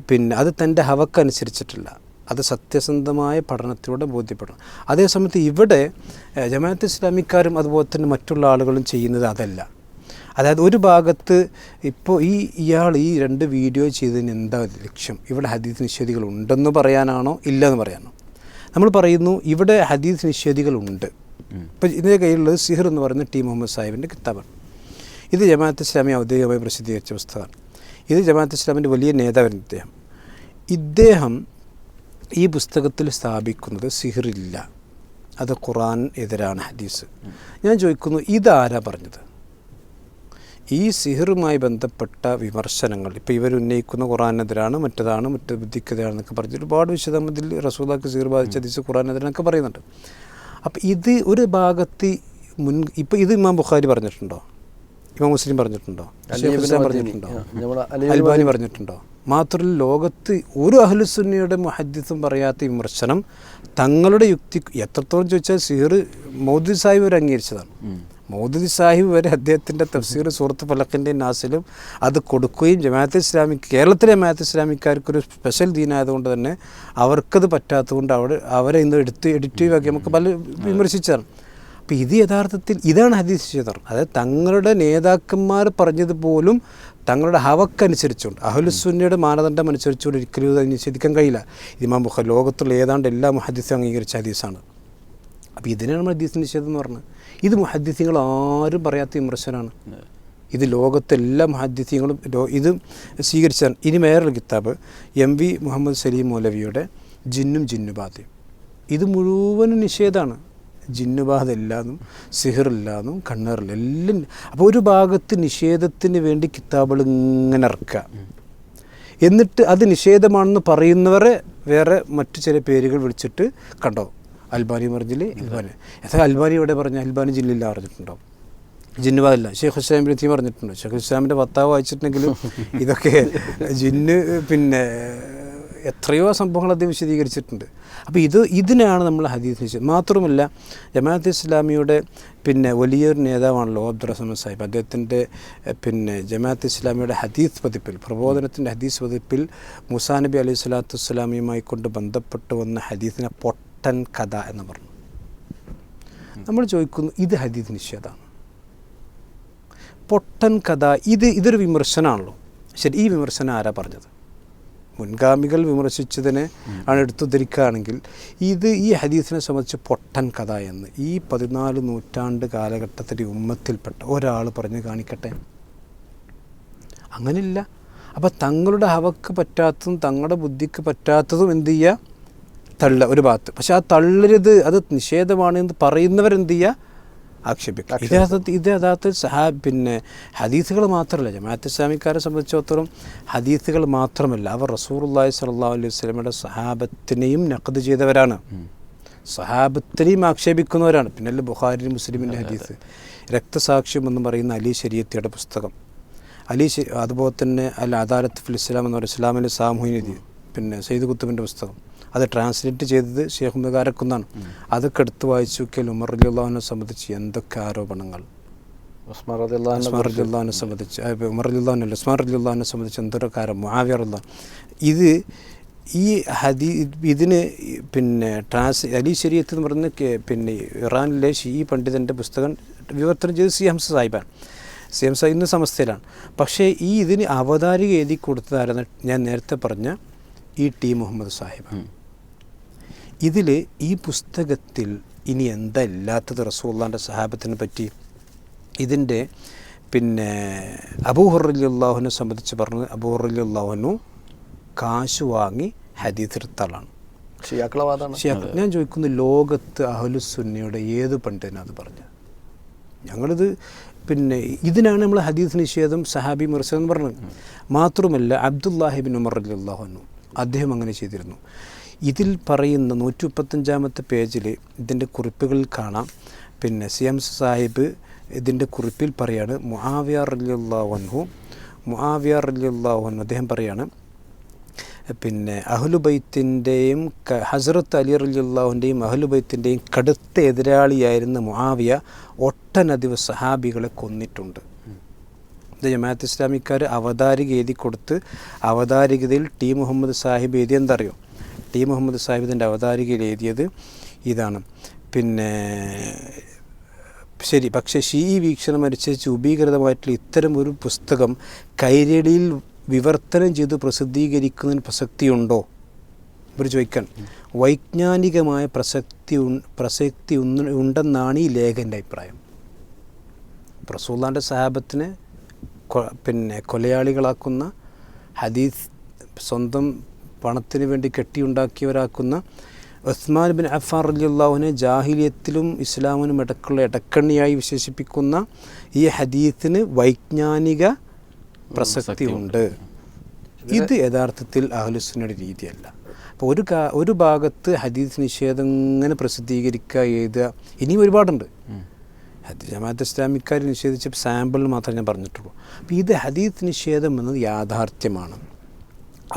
പിന്നെ അത് തൻ്റെ ഹവക്കനുസരിച്ചിട്ടില്ല, അത് സത്യസന്ധമായ പഠനത്തിലൂടെ ബോധ്യപ്പെടണം. അതേസമയത്ത് ഇവിടെ ജമാഅത്ത് ഇസ്ലാമിക്കാരും അതുപോലെ തന്നെ മറ്റുള്ള ആളുകളും ചെയ്യുന്നത് അതല്ല. അതായത് ഒരു ഭാഗത്ത് ഇപ്പോൾ ഇയാൾ ഈ 2 വീഡിയോ ചെയ്തതിന് എന്താ ലക്ഷ്യം? ഇവിടെ ഹദീസ് നിഷേധികൾ ഉണ്ടെന്ന് പറയാനാണോ ഇല്ലയെന്ന് പറയാനോ? നമ്മൾ പറയുന്നു ഇവിടെ ഹദീസ് നിഷേധികളുണ്ട്. ഇപ്പോൾ ഇതിൻ്റെ കയ്യിലുള്ളത് സിഹർ എന്ന് പറയുന്ന ടി മുഹമ്മദ് സാഹിബിൻ്റെ കിതാബാണ്. ഇത് ജമാഅത്ത് ഇസ്ലാമി ഔദ്യോഗികമായി പ്രസിദ്ധീകരിച്ച പുസ്തകമാണ്. ഇത് ജമാഅത്ത് ഇസ്ലാമിൻ്റെ വലിയ നേതാവാണ് ഇദ്ദേഹം ഈ പുസ്തകത്തിൽ സ്ഥാപിക്കുന്നത് സിഹറില്ല, അത് ഖുർആൻ എതിരാണ് ഹദീസ്. ഞാൻ ചോദിക്കുന്നു, ഇതാരാ പറഞ്ഞത്? ഈ സിഹറുമായി ബന്ധപ്പെട്ട വിമർശനങ്ങൾ ഇപ്പോൾ ഇവരുന്നയിക്കുന്ന ഖുർആനെതിരാണ്, മറ്റേതാണ്, മറ്റേ ബുദ്ധിക്കെതിരാണെന്നൊക്കെ പറഞ്ഞ് ഒരുപാട് വിശദമതിൽ റസൂലുള്ളാഹിക്ക് സിഹർ ബാധിച്ച ഹദീസ് ഖുർആനെതിരാന്നൊക്കെ പറയുന്നുണ്ട്. അപ്പോൾ ഇത് ഒരു ഭാഗത്ത് ഇപ്പോൾ ഇത് ഇമാം ബുഖാരി പറഞ്ഞിട്ടുണ്ടോ? ഇമാം മുസ്ലിം പറഞ്ഞിട്ടുണ്ടോ? ഷെയ്ഖ് ഇസ്ലാം പറഞ്ഞിട്ടുണ്ടോ? അൽബാനി പറഞ്ഞിട്ടുണ്ടോ? മാത്രമല്ല ലോകത്ത് ഒരു അഹ്ലുസുന്നയുടെ മുഹദ്ദിസും പറയാത്ത വിമർശനം തങ്ങളുടെ യുക്തി എത്രത്തോളം ചോദിച്ചാൽ സിഹർ മൗദൂദി സാഹിബ് വരെ അംഗീകരിച്ചതാണ്. മൗദൂദി സാഹിബ് വരെ അദ്ദേഹത്തിൻ്റെ തഫ്സീർ സൂറത്ത് ഫലഖിൻ്റെയും നാസിലും അത് കൊടുക്കുകയും കേരളത്തിലെ ജമാഅത്ത് ഇസ്ലാമിക്കാർക്കൊരു സ്പെഷ്യൽ ദീനായതുകൊണ്ട് തന്നെ അവർക്കത് പറ്റാത്തതുകൊണ്ട് അവരെ ഇന്ന് എഡിറ്റ് ആക്കി നമുക്ക് പല വിമർശിച്ചതാണ്. അപ്പോൾ ഇത് യഥാർത്ഥത്തിൽ ഇതാണ് ഹദീസ് നിഷേധം. അതായത് തങ്ങളുടെ നേതാക്കന്മാർ പറഞ്ഞതുപോലും തങ്ങളുടെ ഹവക്കനുസരിച്ചുകൊണ്ട് അഹ്ലുസുന്നയുടെ മാനദണ്ഡം അനുസരിച്ചുകൊണ്ട് ഒരിക്കലും ഇത് നിഷേധിക്കാൻ കഴിയില്ല. ഇമാം ബുഖാരി ലോകത്തുള്ള ഏതാണ്ട് എല്ലാ മുഹദ്ദിസും അംഗീകരിച്ച ഹദീസാണ്. അപ്പോൾ ഇതിനാണ് നമ്മൾ ഹദീസ് നിഷേധം എന്ന് പറഞ്ഞത്. ഇത് മുഹദ്ദിസുകൾ ആരും പറയാത്ത വിമർശനമാണ്. ഇത് ലോകത്തെല്ലാ മുഹദ്ദിസുകളും ഇത് സ്വീകരിച്ചതാണ്. ഇനി വേറൊരു കിതാബ് MV മുഹമ്മദ് സലീം മൗലവിയുടെ ജിന്നും ജിന്നുബാധയും. ഇത് മുഴുവനും നിഷേധമാണ്. ജിന്നുബാധ ഇല്ലാന്നും സിഹറില്ലാന്നും കണ്ണേറില്ല എല്ലാം. അപ്പോൾ ഒരു ഭാഗത്ത് നിഷേധത്തിന് വേണ്ടി കിതാബുകൾ ഇങ്ങനെ ഇറക്കുക, എന്നിട്ട് അത് നിഷേധമാണെന്ന് പറയുന്നവരെ വേറെ മറ്റു ചില പേരുകൾ വിളിച്ചിട്ട് കണ്ടോ അൽബാനി പറഞ്ഞില്ലേ അൽബാനി എത്ര അൽബാനി ഇവിടെ പറഞ്ഞ അൽബാനി ജില്ലില്ല പറഞ്ഞിട്ടുണ്ടോ? ജിന്നുബാധില്ല. ഷെയ്ഖ് ഇസ്ലാം ബിൻ പറഞ്ഞിട്ടുണ്ടോ? ഷെയ്ഖ് ഇസ്ലാമിൻ്റെ 10 വായിച്ചിട്ടുണ്ടെങ്കിലും ഇതൊക്കെ ജിന്ന് പിന്നെ എത്രയോ സംഭവങ്ങൾ അദ്ദേഹം വിശദീകരിച്ചിട്ടുണ്ട്. അപ്പോൾ ഇതിനാണ് നമ്മൾ ഹദീസ് നിശ്ചയം. മാത്രമല്ല ജമാഅത്ത് ഇസ്ലാമിയുടെ വലിയൊരു നേതാവാണല്ലോ അബ്ദുറഹ്മാൻ സാഹിബ്. അദ്ദേഹത്തിൻ്റെ ജമാഅത്ത് ഇസ്ലാമിയുടെ ഹദീസ് പതിപ്പിൽ, പ്രബോധനത്തിൻ്റെ ഹദീസ് പതിപ്പിൽ മൂസാ നബി അലൈഹി സ്വലാത്തു വസ്സലാമിയുമായി കൊണ്ട് ബന്ധപ്പെട്ട് വന്ന ഹദീസിനെ പൊട്ടൻ കഥ എന്ന് പറഞ്ഞു. നമ്മൾ ചോദിക്കുന്നു, ഇത് ഹദീസ് നിഷേധമാണ്. പൊട്ടൻ കഥ ഇതൊരു വിമർശനമാണല്ലോ. ശരി, ഈ വിമർശനം ആരാ പറഞ്ഞത്? മുൻഗാമികൾ വിമർശിച്ചതിനെ ആണ് എടുത്തുദ്ധരിക്കുകയാണെങ്കിൽ ഈ ഹദീസിനെ സംബന്ധിച്ച് പൊട്ടൻ കഥ എന്ന് ഈ 14 നൂറ്റാണ്ട് കാലഘട്ടത്തിൻ്റെ ഉമ്മത്തിൽപ്പെട്ട ഒരാൾ പറഞ്ഞു കാണിക്കട്ടെ? അങ്ങനെയില്ല. അപ്പോൾ തങ്ങളുടെ ഹവക്ക് പറ്റാത്തതും തങ്ങളുടെ ബുദ്ധിക്ക് പറ്റാത്തതും എന്ത് ചെയ്യുക? തള്ളുക ഒരു ഭാഗത്ത്. പക്ഷെ ആ തള്ളരുത്, അത് നിഷേധമാണ് എന്ന് പറയുന്നവരെന്ത് ചെയ്യുക? ആക്ഷേപിക്കുക. ഇത് യഥാർത്ഥത്തിൽ ഹദീസുകൾ മാത്രമല്ല, ജമാഅത്ത് ഇസ്ലാമിക്കാരെ സംബന്ധിച്ചിടത്തോളം ഹദീസുകൾ മാത്രമല്ല, അവർ റസൂലുള്ളാഹി സ്വല്ലല്ലാഹു അലൈഹി വസല്ലമയുടെ സഹാബത്തിനെയും നഖ്ദ് ചെയ്തവരാണ്, സഹാബത്തിനെയും ആക്ഷേപിക്കുന്നവരാണ്. പിന്നെ ബുഖാരി മുസ്ലിമിൻ്റെ ഹദീസ്, രക്തസാക്ഷ്യം എന്ന് പറയുന്ന അലി ശരീഅത്തിയുടെ പുസ്തകം, അതുപോലെ തന്നെ അൽ അദാലത്ത് ഫിൽ ഇസ്ലാം എന്ന് പറയുന്ന ഇസ്ലാമിലെ സാമൂഹ്യ നീതി, സയ്യിദ് ഖുത്ബിൻ്റെ പുസ്തകം, അത് ട്രാൻസ്ലേറ്റ് ചെയ്തത് ഷെയ്ഖ് മുബാരക്കുന്നാണ്. അതൊക്കെ എടുത്ത് വായിച്ചു നോക്കിയാൽ ഉമർ റളിയല്ലാഹുവിനെ സംബന്ധിച്ച് എന്തൊക്കെ ആരോപണങ്ങൾ, ഉസ്മാൻ റളിയല്ലാഹുവിനെ സംബന്ധിച്ച്, ഉമർ റളിയല്ലാഹുവിനല്ല ഉസ്മാൻ റളിയല്ലാഹുവിനെ സംബന്ധിച്ച് എന്തൊക്കെ ആരോപണം, മുആവിയ റളിയല്ലാഹു. ഇതിന് അലി ശരീഅത്ത് എന്ന് പറയുന്ന ഇറാനിലെ ഷീ പണ്ഡിതൻ്റെ പുസ്തകം വിവർത്തനം ചെയ്ത് സി ഹംസ സാഹിബാണ്. സി ഹംസ ഇന്ന് സമസ്തയിലാണ്. പക്ഷേ ഇതിന് അവതാരിക എഴുതി കൊടുത്തതായിരുന്നു ഞാൻ നേരത്തെ പറഞ്ഞ ടി മുഹമ്മദ് സാഹിബ്. ഇതിൽ ഈ പുസ്തകത്തിൽ ഇനി എന്താ ഇല്ലാത്തത് റസൂലുള്ളാഹിൻ്റെ സഹാബത്തിനെ പറ്റി? ഇതിൻ്റെ അബൂ ഹുറൈറ റളിയല്ലാഹുവിനെ സംബന്ധിച്ച് പറഞ്ഞത്, അബൂ ഹുറൈറ റളിയല്ലാഹു കാശ് വാങ്ങി ഹദീസ് എടുത്ത ആളാണ്. ഞാൻ ചോദിക്കുന്നു, ലോകത്ത് അഹ്ലുസുന്നയുടെ ഏത് പണ്ഡിതനാണ് അത് പറഞ്ഞത്? ഞങ്ങളിത് ഇതിനാണ് നമ്മൾ ഹദീസ് നിഷേധം, സഹാബി മുർസൽ എന്ന് പറഞ്ഞത്. മാത്രമല്ല അബ്ദുല്ലാഹി ഇബ്നു ഉമർ റളിയല്ലാഹു അൻഹു അദ്ദേഹം അങ്ങനെ ചെയ്തിരുന്നു. ഇതിൽ പറയുന്ന 135-ാമത്തെ പേജിൽ ഇതിൻ്റെ കുറിപ്പുകളിൽ കാണാം. സി എം സാഹിബ് ഇതിൻ്റെ കുറിപ്പിൽ പറയാണ്, മുആവിയ റളിയല്ലാഹു അൻഹു അദ്ദേഹം പറയാണ്, അഹ്ലുബൈത്തിൻ്റെയും ഹസ്രത്ത് അലി റളിയല്ലാഹുവിൻ്റെയും അഹ്ലുബൈത്തിൻ്റെയും കടുത്ത എതിരാളിയായിരുന്ന മുആവിയ ഒട്ടനധികം സഹാബികളെ കൊന്നിട്ടുണ്ട്. ജമാഅത്ത് ഇസ്ലാമിക്കാർ അവതാരിക എഴുതി കൊടുത്ത്, അവതാരികതയിൽ ടി മുഹമ്മദ് സാഹിബ് എഴുതിയ എന്തറിയോ? ടി മുഹമ്മദ് സാഹിബ് ഇതിൻ്റെ അവതാരികയിൽ എഴുതിയത് ഇതാണ്. ശരി, പക്ഷേ ഷീഈ വീക്ഷണം അനുസരിച്ച് രൂപീകൃതമായിട്ടുള്ള ഇത്തരം ഒരു പുസ്തകം കൈരളിയിൽ വിവർത്തനം ചെയ്ത് പ്രസിദ്ധീകരിക്കുന്നതിന് പ്രസക്തിയുണ്ടോ? ഇവർ ചോദിക്കാൻ. വൈജ്ഞാനികമായ പ്രസക്തി ഉണ്ടെന്നാണ് ഈ ലേഖൻ്റെ അഭിപ്രായം. റസൂലുള്ളാഹിൻ്റെ സഹാബത്തിനെ കൊലയാളികളാക്കുന്ന, ഹദീസ് സ്വന്തം പണത്തിന് വേണ്ടി കെട്ടിയുണ്ടാക്കിയവരാക്കുന്ന ഉസ്മാൻ ബിൻ അഫ്ഫാൻ റളിയല്ലാഹുവിനെ ജാഹിലിയത്തിലും ഇസ്ലാമിനും ഇടയ്ക്കുള്ള ഇടക്കണ്ണിയായി വിശേഷിപ്പിക്കുന്ന ഈ ഹദീസിന് വൈജ്ഞാനിക പ്രസക്തി ഉണ്ട്. ഇത് യഥാർത്ഥത്തിൽ അഹ്ലുസുന്നയുടെ രീതിയല്ല. അപ്പോൾ ഒരു ഭാഗത്ത് ഹദീസ് നിഷേധം ഇങ്ങനെ പ്രസിദ്ധീകരിക്കുക, എഴുതുക, ഇനിയും ഒരുപാടുണ്ട്. ജമാഅത്ത് ഇസ്ലാമിക്കാർ നിഷേധിച്ച സാമ്പിൾ മാത്രമേ ഞാൻ പറഞ്ഞിട്ടുള്ളൂ. അപ്പോൾ ഇത് ഹദീസ് നിഷേധം എന്നത് യാഥാർത്ഥ്യമാണ്.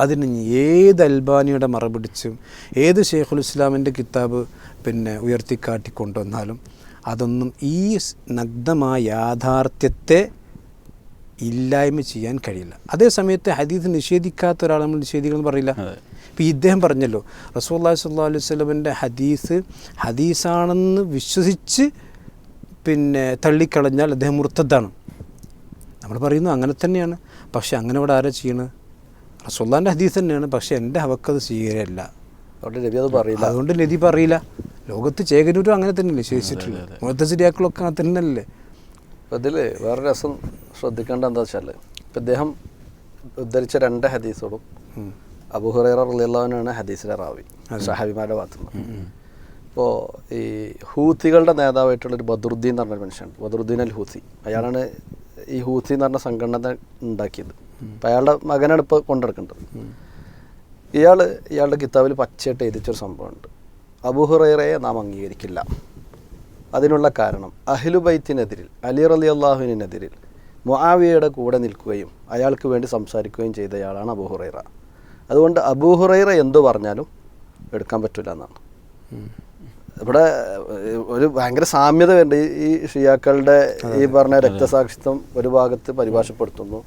അതിന് ഏത് അൽബാനിയുടെ മറപിടിച്ചും ഏത് ഷെയ്ഖുൽ ഇസ്ലാമിൻ്റെ കിതാബ് ഉയർത്തിക്കാട്ടിക്കൊണ്ടുവന്നാലും അതൊന്നും ഈ നഗ്നമായ യാഥാർത്ഥ്യത്തെ ഇല്ലായ്മ ചെയ്യാൻ കഴിയില്ല. അതേ സമയത്ത് ഹദീസ് നിഷേധിക്കാത്ത ഒരാൾ നമ്മൾ നിഷേധികളെന്ന് പറയില്ല. ഇപ്പോൾ ഇദ്ദേഹം പറഞ്ഞല്ലോ, റസൂലുള്ളാഹി സ്വല്ലല്ലാഹു അലൈഹി വസല്ലമയുടെ ഹദീസാണെന്ന് വിശ്വസിച്ച് തള്ളിക്കളഞ്ഞാൽ അദ്ദേഹം മുർത്തദ്ദാണ്. നമ്മൾ പറയുന്നു അങ്ങനെ തന്നെയാണ്. പക്ഷെ അങ്ങനെ ഇവിടെ ആരാ ചെയ്യണത്? റസൂലുള്ളാഹിൻ്റെ ഹദീസ് തന്നെയാണ്, പക്ഷെ എൻ്റെ ഹവക്കത് സ്വീകരില്ല. അതുകൊണ്ട് നബി പറയില്ല. ലോകത്ത് ചേകനൂരും അങ്ങനെ തന്നെ നിഷേധിച്ചിട്ടില്ല. മുഅ്തസിലിയാക്കളൊക്കെ അങ്ങനെ തന്നെയല്ലേ. അതിൽ വേറെ രസം ശ്രദ്ധിക്കേണ്ട എന്താ വെച്ചാൽ, ഇപ്പം ഇദ്ദേഹം ഉദ്ധരിച്ച 2 ഹദീസുകളും അബൂ ഹുറൈറ റളിയല്ലാഹു അൻഹുവാണ് ഹദീസിലെ റാവി, സഹാബിമാരുടെ ഭാഗത്തുനിന്ന്. ഇപ്പോൾ ഈ ഹൂത്തികളുടെ നേതാവായിട്ടുള്ളൊരു ബദറുദ്ദീൻ എന്ന് പറഞ്ഞൊരു മനുഷ്യൻ, ബദറുദ്ദീൻ അൽ ഹൂത്തി. അയാളാണ് ഈ ഹൂത്തി എന്ന് പറഞ്ഞ സംഘടന ഉണ്ടാക്കിയത്. അപ്പം അയാളുടെ മകനാണ് ഇപ്പോൾ കൊണ്ടെടുക്കേണ്ടത്. ഇയാളുടെ കിതാബിൽ പച്ചയായിട്ട് എഴുതിച്ചൊരു സംഭവമുണ്ട്, അബൂ ഹുറൈറയെ നാം അംഗീകരിക്കില്ല. അതിനുള്ള കാരണം അഹ്ലുബൈത്തിനെതിരിൽ, അലി റളിയല്ലാഹുവിനെതിരിൽ മുആവിയയുടെ കൂടെ നിൽക്കുകയും അയാൾക്ക് വേണ്ടി സംസാരിക്കുകയും ചെയ്തയാളാണ് അബൂ ഹുറൈറ. അതുകൊണ്ട് അബൂ ഹുറൈറ എന്തു പറഞ്ഞാലും എടുക്കാൻ പറ്റില്ല എന്നാണ്. ഇവിടെ ഒരു ഭയങ്കര സാമ്യത വേണ്ട. ഈ ഷിയാക്കളുടെ ഈ പറഞ്ഞ രക്തസാക്ഷിത്വം ഒരു ഭാഗത്ത് പരിഭാഷപ്പെടുത്തുന്നു,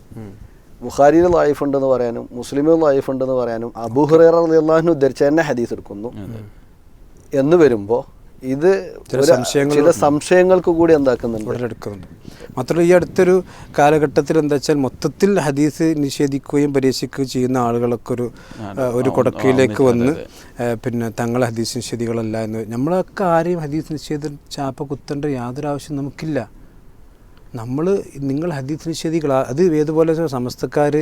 ബുഖാരിയിൽ ലൈഫ് ഉണ്ടെന്ന് പറയാനും മുസ്ലിമിൽ ലൈഫ് ഉണ്ടെന്ന് പറയാനും അബൂ ഹുറൈറ റളിയല്ലാഹു അൻഹു ഉദ്ധരിച്ച തന്നെ ഹദീസ് എടുക്കുന്നു എന്ന് വരുമ്പോൾ ഇത് ചില സംശയങ്ങൾക്ക് കൂടി എടുക്കുന്നുണ്ട്. മാത്രമല്ല ഈ അടുത്തൊരു കാലഘട്ടത്തിൽ എന്താ വെച്ചാൽ മൊത്തത്തിൽ ഹദീസ് നിഷേധിക്കുകയും പരിഹസിക്കുകയും ചെയ്യുന്ന ആളുകളൊക്കെ ഒരു കൊടക്കയിലേക്ക് വന്ന് പിന്നെ തങ്ങൾ ഹദീസ് നിഷേധികളല്ല എന്ന്. നമ്മളൊക്കെ ആരെയും ഹദീസ് നിഷേധം ചാപ്പ കുത്തേണ്ട യാതൊരു ആവശ്യം നമുക്കില്ല. നിങ്ങൾ ഹദീസ് നിഷേധികൾ അത് ഏതുപോലെ സമസ്തക്കാർ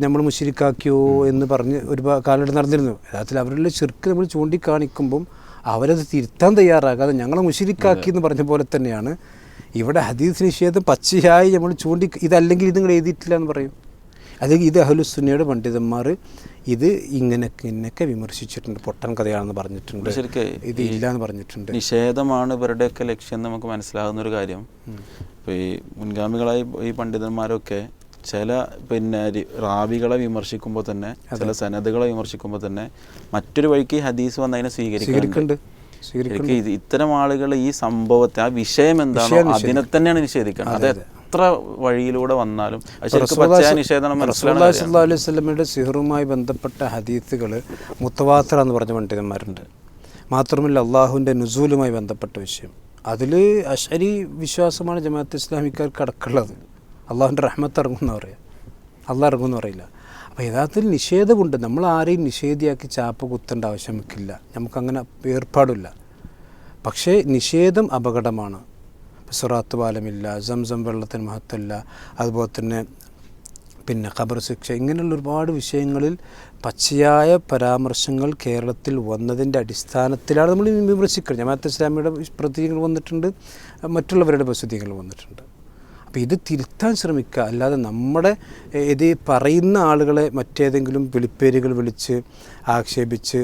നമ്മൾ മുശ്രിക്കാക്കിയോ എന്ന് പറഞ്ഞ് ഒരു കാലഘട്ടം നടന്നിരുന്നു. യഥാർത്ഥത്തിൽ അവരുടെ ശിർക്ക് നമ്മൾ ചൂണ്ടിക്കാണിക്കുമ്പം അവരത് തിരുത്താൻ തയ്യാറാകാതെ ഞങ്ങളെ മുശ്രിക്കാക്കി എന്ന് പറഞ്ഞ പോലെ തന്നെയാണ് ഇവിടെ ഹദീസ് നിഷേധം പച്ചയായി നമ്മൾ ഇതല്ലെങ്കിൽ ഇത് നിങ്ങൾ എഴുതിയിട്ടില്ല എന്ന് പറയും. അല്ലെങ്കിൽ ഇത് അഹ്ലുസുന്നയുടെ പണ്ഡിതന്മാർ ഇത് ഇങ്ങനെയൊക്കെ വിമർശിച്ചിട്ടുണ്ട്, പൊട്ടൻ കഥയാണെന്ന് പറഞ്ഞിട്ടുണ്ട്, ഇത് ഇല്ല എന്ന് പറഞ്ഞിട്ടുണ്ട്. നിഷേധമാണ് ഇവരുടെയൊക്കെ ലക്ഷ്യം നമുക്ക് മനസ്സിലാകുന്നൊരു കാര്യം. ഇപ്പോൾ ഈ മുൻഗാമികളായി ഈ പണ്ഡിതന്മാരൊക്കെ ചില റാവികളെ വിമർശിക്കുമ്പോൾ തന്നെ, ചില സനദുകളെ വിമർശിക്കുമ്പോൾ തന്നെ മറ്റൊരു വഴിക്ക് ഹദീസ് വന്ന് അതിനെ സ്വീകരിക്കുന്നുണ്ട്. ഇത്തരം ആളുകൾ ഈ സംഭവത്തെ, ആ വിഷയം എന്താണോ അതിനെ തന്നെയാണ് നിഷേധിക്കുന്നത്. അത് എത്ര വഴിയിലൂടെ വന്നാലും റസൂലുള്ളാഹി സ്വല്ലല്ലാഹു അലൈഹി വസല്ലമയുടെ സിഹറുമായി ബന്ധപ്പെട്ട ഹദീസുകൾ മുത്തവാത്തിർ എന്ന് പറഞ്ഞ പണ്ഡിതന്മാരുണ്ട്. മാത്രമല്ല അള്ളാഹുവിൻ്റെ നുസൂലുമായി ബന്ധപ്പെട്ട വിഷയം, അതിൽ അശ്അരി വിശ്വാസമാണ് ജമാഅത്ത് ഇസ്ലാമിക്കാർക്ക് അടക്കമുള്ളത്. അള്ളാഹുവിൻ്റെ റഹ്മത്ത് ഇറങ്ങുമെന്ന് പറയാം, അള്ളാഹ് ഇറങ്ങുമെന്ന് പറയില്ല. അപ്പോൾ യഥാർത്ഥത്തിൽ നിഷേധമുണ്ട്. നമ്മൾ ആരെയും നിഷേധിയാക്കി ചാപ്പ കുത്തേണ്ട ആവശ്യം നമുക്കില്ല, നമുക്കങ്ങനെ ഏർപ്പാടില്ല. പക്ഷേ നിഷേധം അപകടമാണ്. സിറാത്ത് പാലമില്ല, സംസം വെള്ളത്തിന് മഹത്വമില്ല, അതുപോലെ തന്നെ ഖബർ ശിക്ഷ, ഇങ്ങനെയുള്ള ഒരുപാട് വിഷയങ്ങളിൽ പച്ചയായ പരാമർശങ്ങൾ കേരളത്തിൽ വന്നതിൻ്റെ അടിസ്ഥാനത്തിലാണ് നമ്മൾ വിമർശിക്കുന്നത്. ജമാഅത്ത് ഇസ്ലാമിയുടെ പ്രതീകങ്ങൾ വന്നിട്ടുണ്ട്, മറ്റുള്ളവരുടെ പ്രസിദ്ധീകരണങ്ങൾ വന്നിട്ടുണ്ട്. അപ്പോൾ ഇത് തിരുത്താൻ ശ്രമിക്കുക, അല്ലാതെ നമ്മുടെ ഇത് പറയുന്ന ആളുകളെ മറ്റേതെങ്കിലും വിളിപ്പേരുകൾ വിളിച്ച് ആക്ഷേപിച്ച്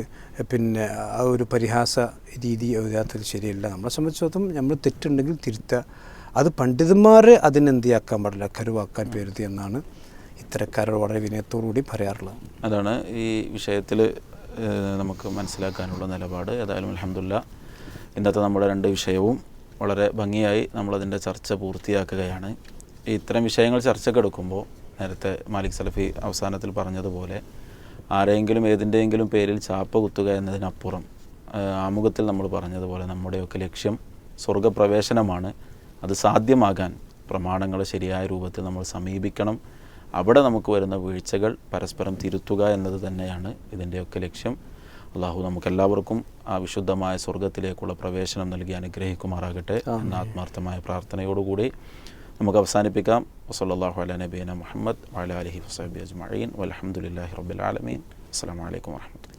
ആ ഒരു പരിഹാസ രീതി യഥാർത്ഥത്തിൽ ശരിയല്ല. നമ്മളെ സംബന്ധിച്ചിടത്തോളം നമ്മൾ തെറ്റുണ്ടെങ്കിൽ തിരുത്തുക. അത് പണ്ഡിതന്മാരെ അതിനെന്തിയാക്കാൻ പാടില്ല, കരുവാക്കാൻ പേരുതി എന്നാണ് ഇത്തരക്കാരോട് വളരെ വിനയത്തോടുകൂടി പറയാറുള്ളത്. അതാണ് ഈ വിഷയത്തിൽ നമുക്ക് മനസ്സിലാക്കാനുള്ള നിലപാട്. ഏതായാലും അൽഹംദുലില്ലാഹ് ഇന്നത്തെ നമ്മുടെ 2 വിഷയവും വളരെ ഭംഗിയായി നമ്മളതിൻ്റെ ചർച്ച പൂർത്തിയാക്കുകയാണ്. ഇത്തരം വിഷയങ്ങൾ ചർച്ചക്കെടുക്കുമ്പോൾ നേരത്തെ മാലിക് സലഫി അവസാനത്തിൽ പറഞ്ഞതുപോലെ ആരെങ്കിലും ഏതിൻ്റെയെങ്കിലും പേരിൽ ചാപ്പ കുത്തുക എന്നതിനപ്പുറം ആമുഖത്തിൽ നമ്മൾ പറഞ്ഞതുപോലെ നമ്മുടെയൊക്കെ ലക്ഷ്യം സ്വർഗപ്രവേശനമാണ്. അത് സാധ്യമാകാൻ പ്രമാണങ്ങളെ ശരിയായ രൂപത്തിൽ നമ്മൾ സമീപിക്കണം. അവിടെ നമുക്ക് വരുന്ന വീഴ്ചകൾ പരസ്പരം തിരുത്തുക എന്നത് തന്നെയാണ് ഇതിൻ്റെയൊക്കെ ലക്ഷ്യം. അള്ളാഹു നമുക്കെല്ലാവർക്കും ആ വിശുദ്ധമായ സ്വർഗത്തിലേക്കുള്ള പ്രവേശനം നൽകി അനുഗ്രഹിക്കുമാറാകട്ടെ എന്ന ആത്മാർത്ഥമായ പ്രാർത്ഥനയോടുകൂടി നമുക്ക് അവസാനിപ്പിക്കാം. വസല്ലല്ലാഹു അലാ നബിയിന മുഹമ്മദ് വഅലാ ആലിഹി വസഹ്ബിഹി അജ്മഈൻ വൽഹംദുലില്ലാഹി റബ്ബിൽ ആലമീൻ. അസ്സലാമു അലൈക്കും വറഹ്മത്തുള്ളാഹി.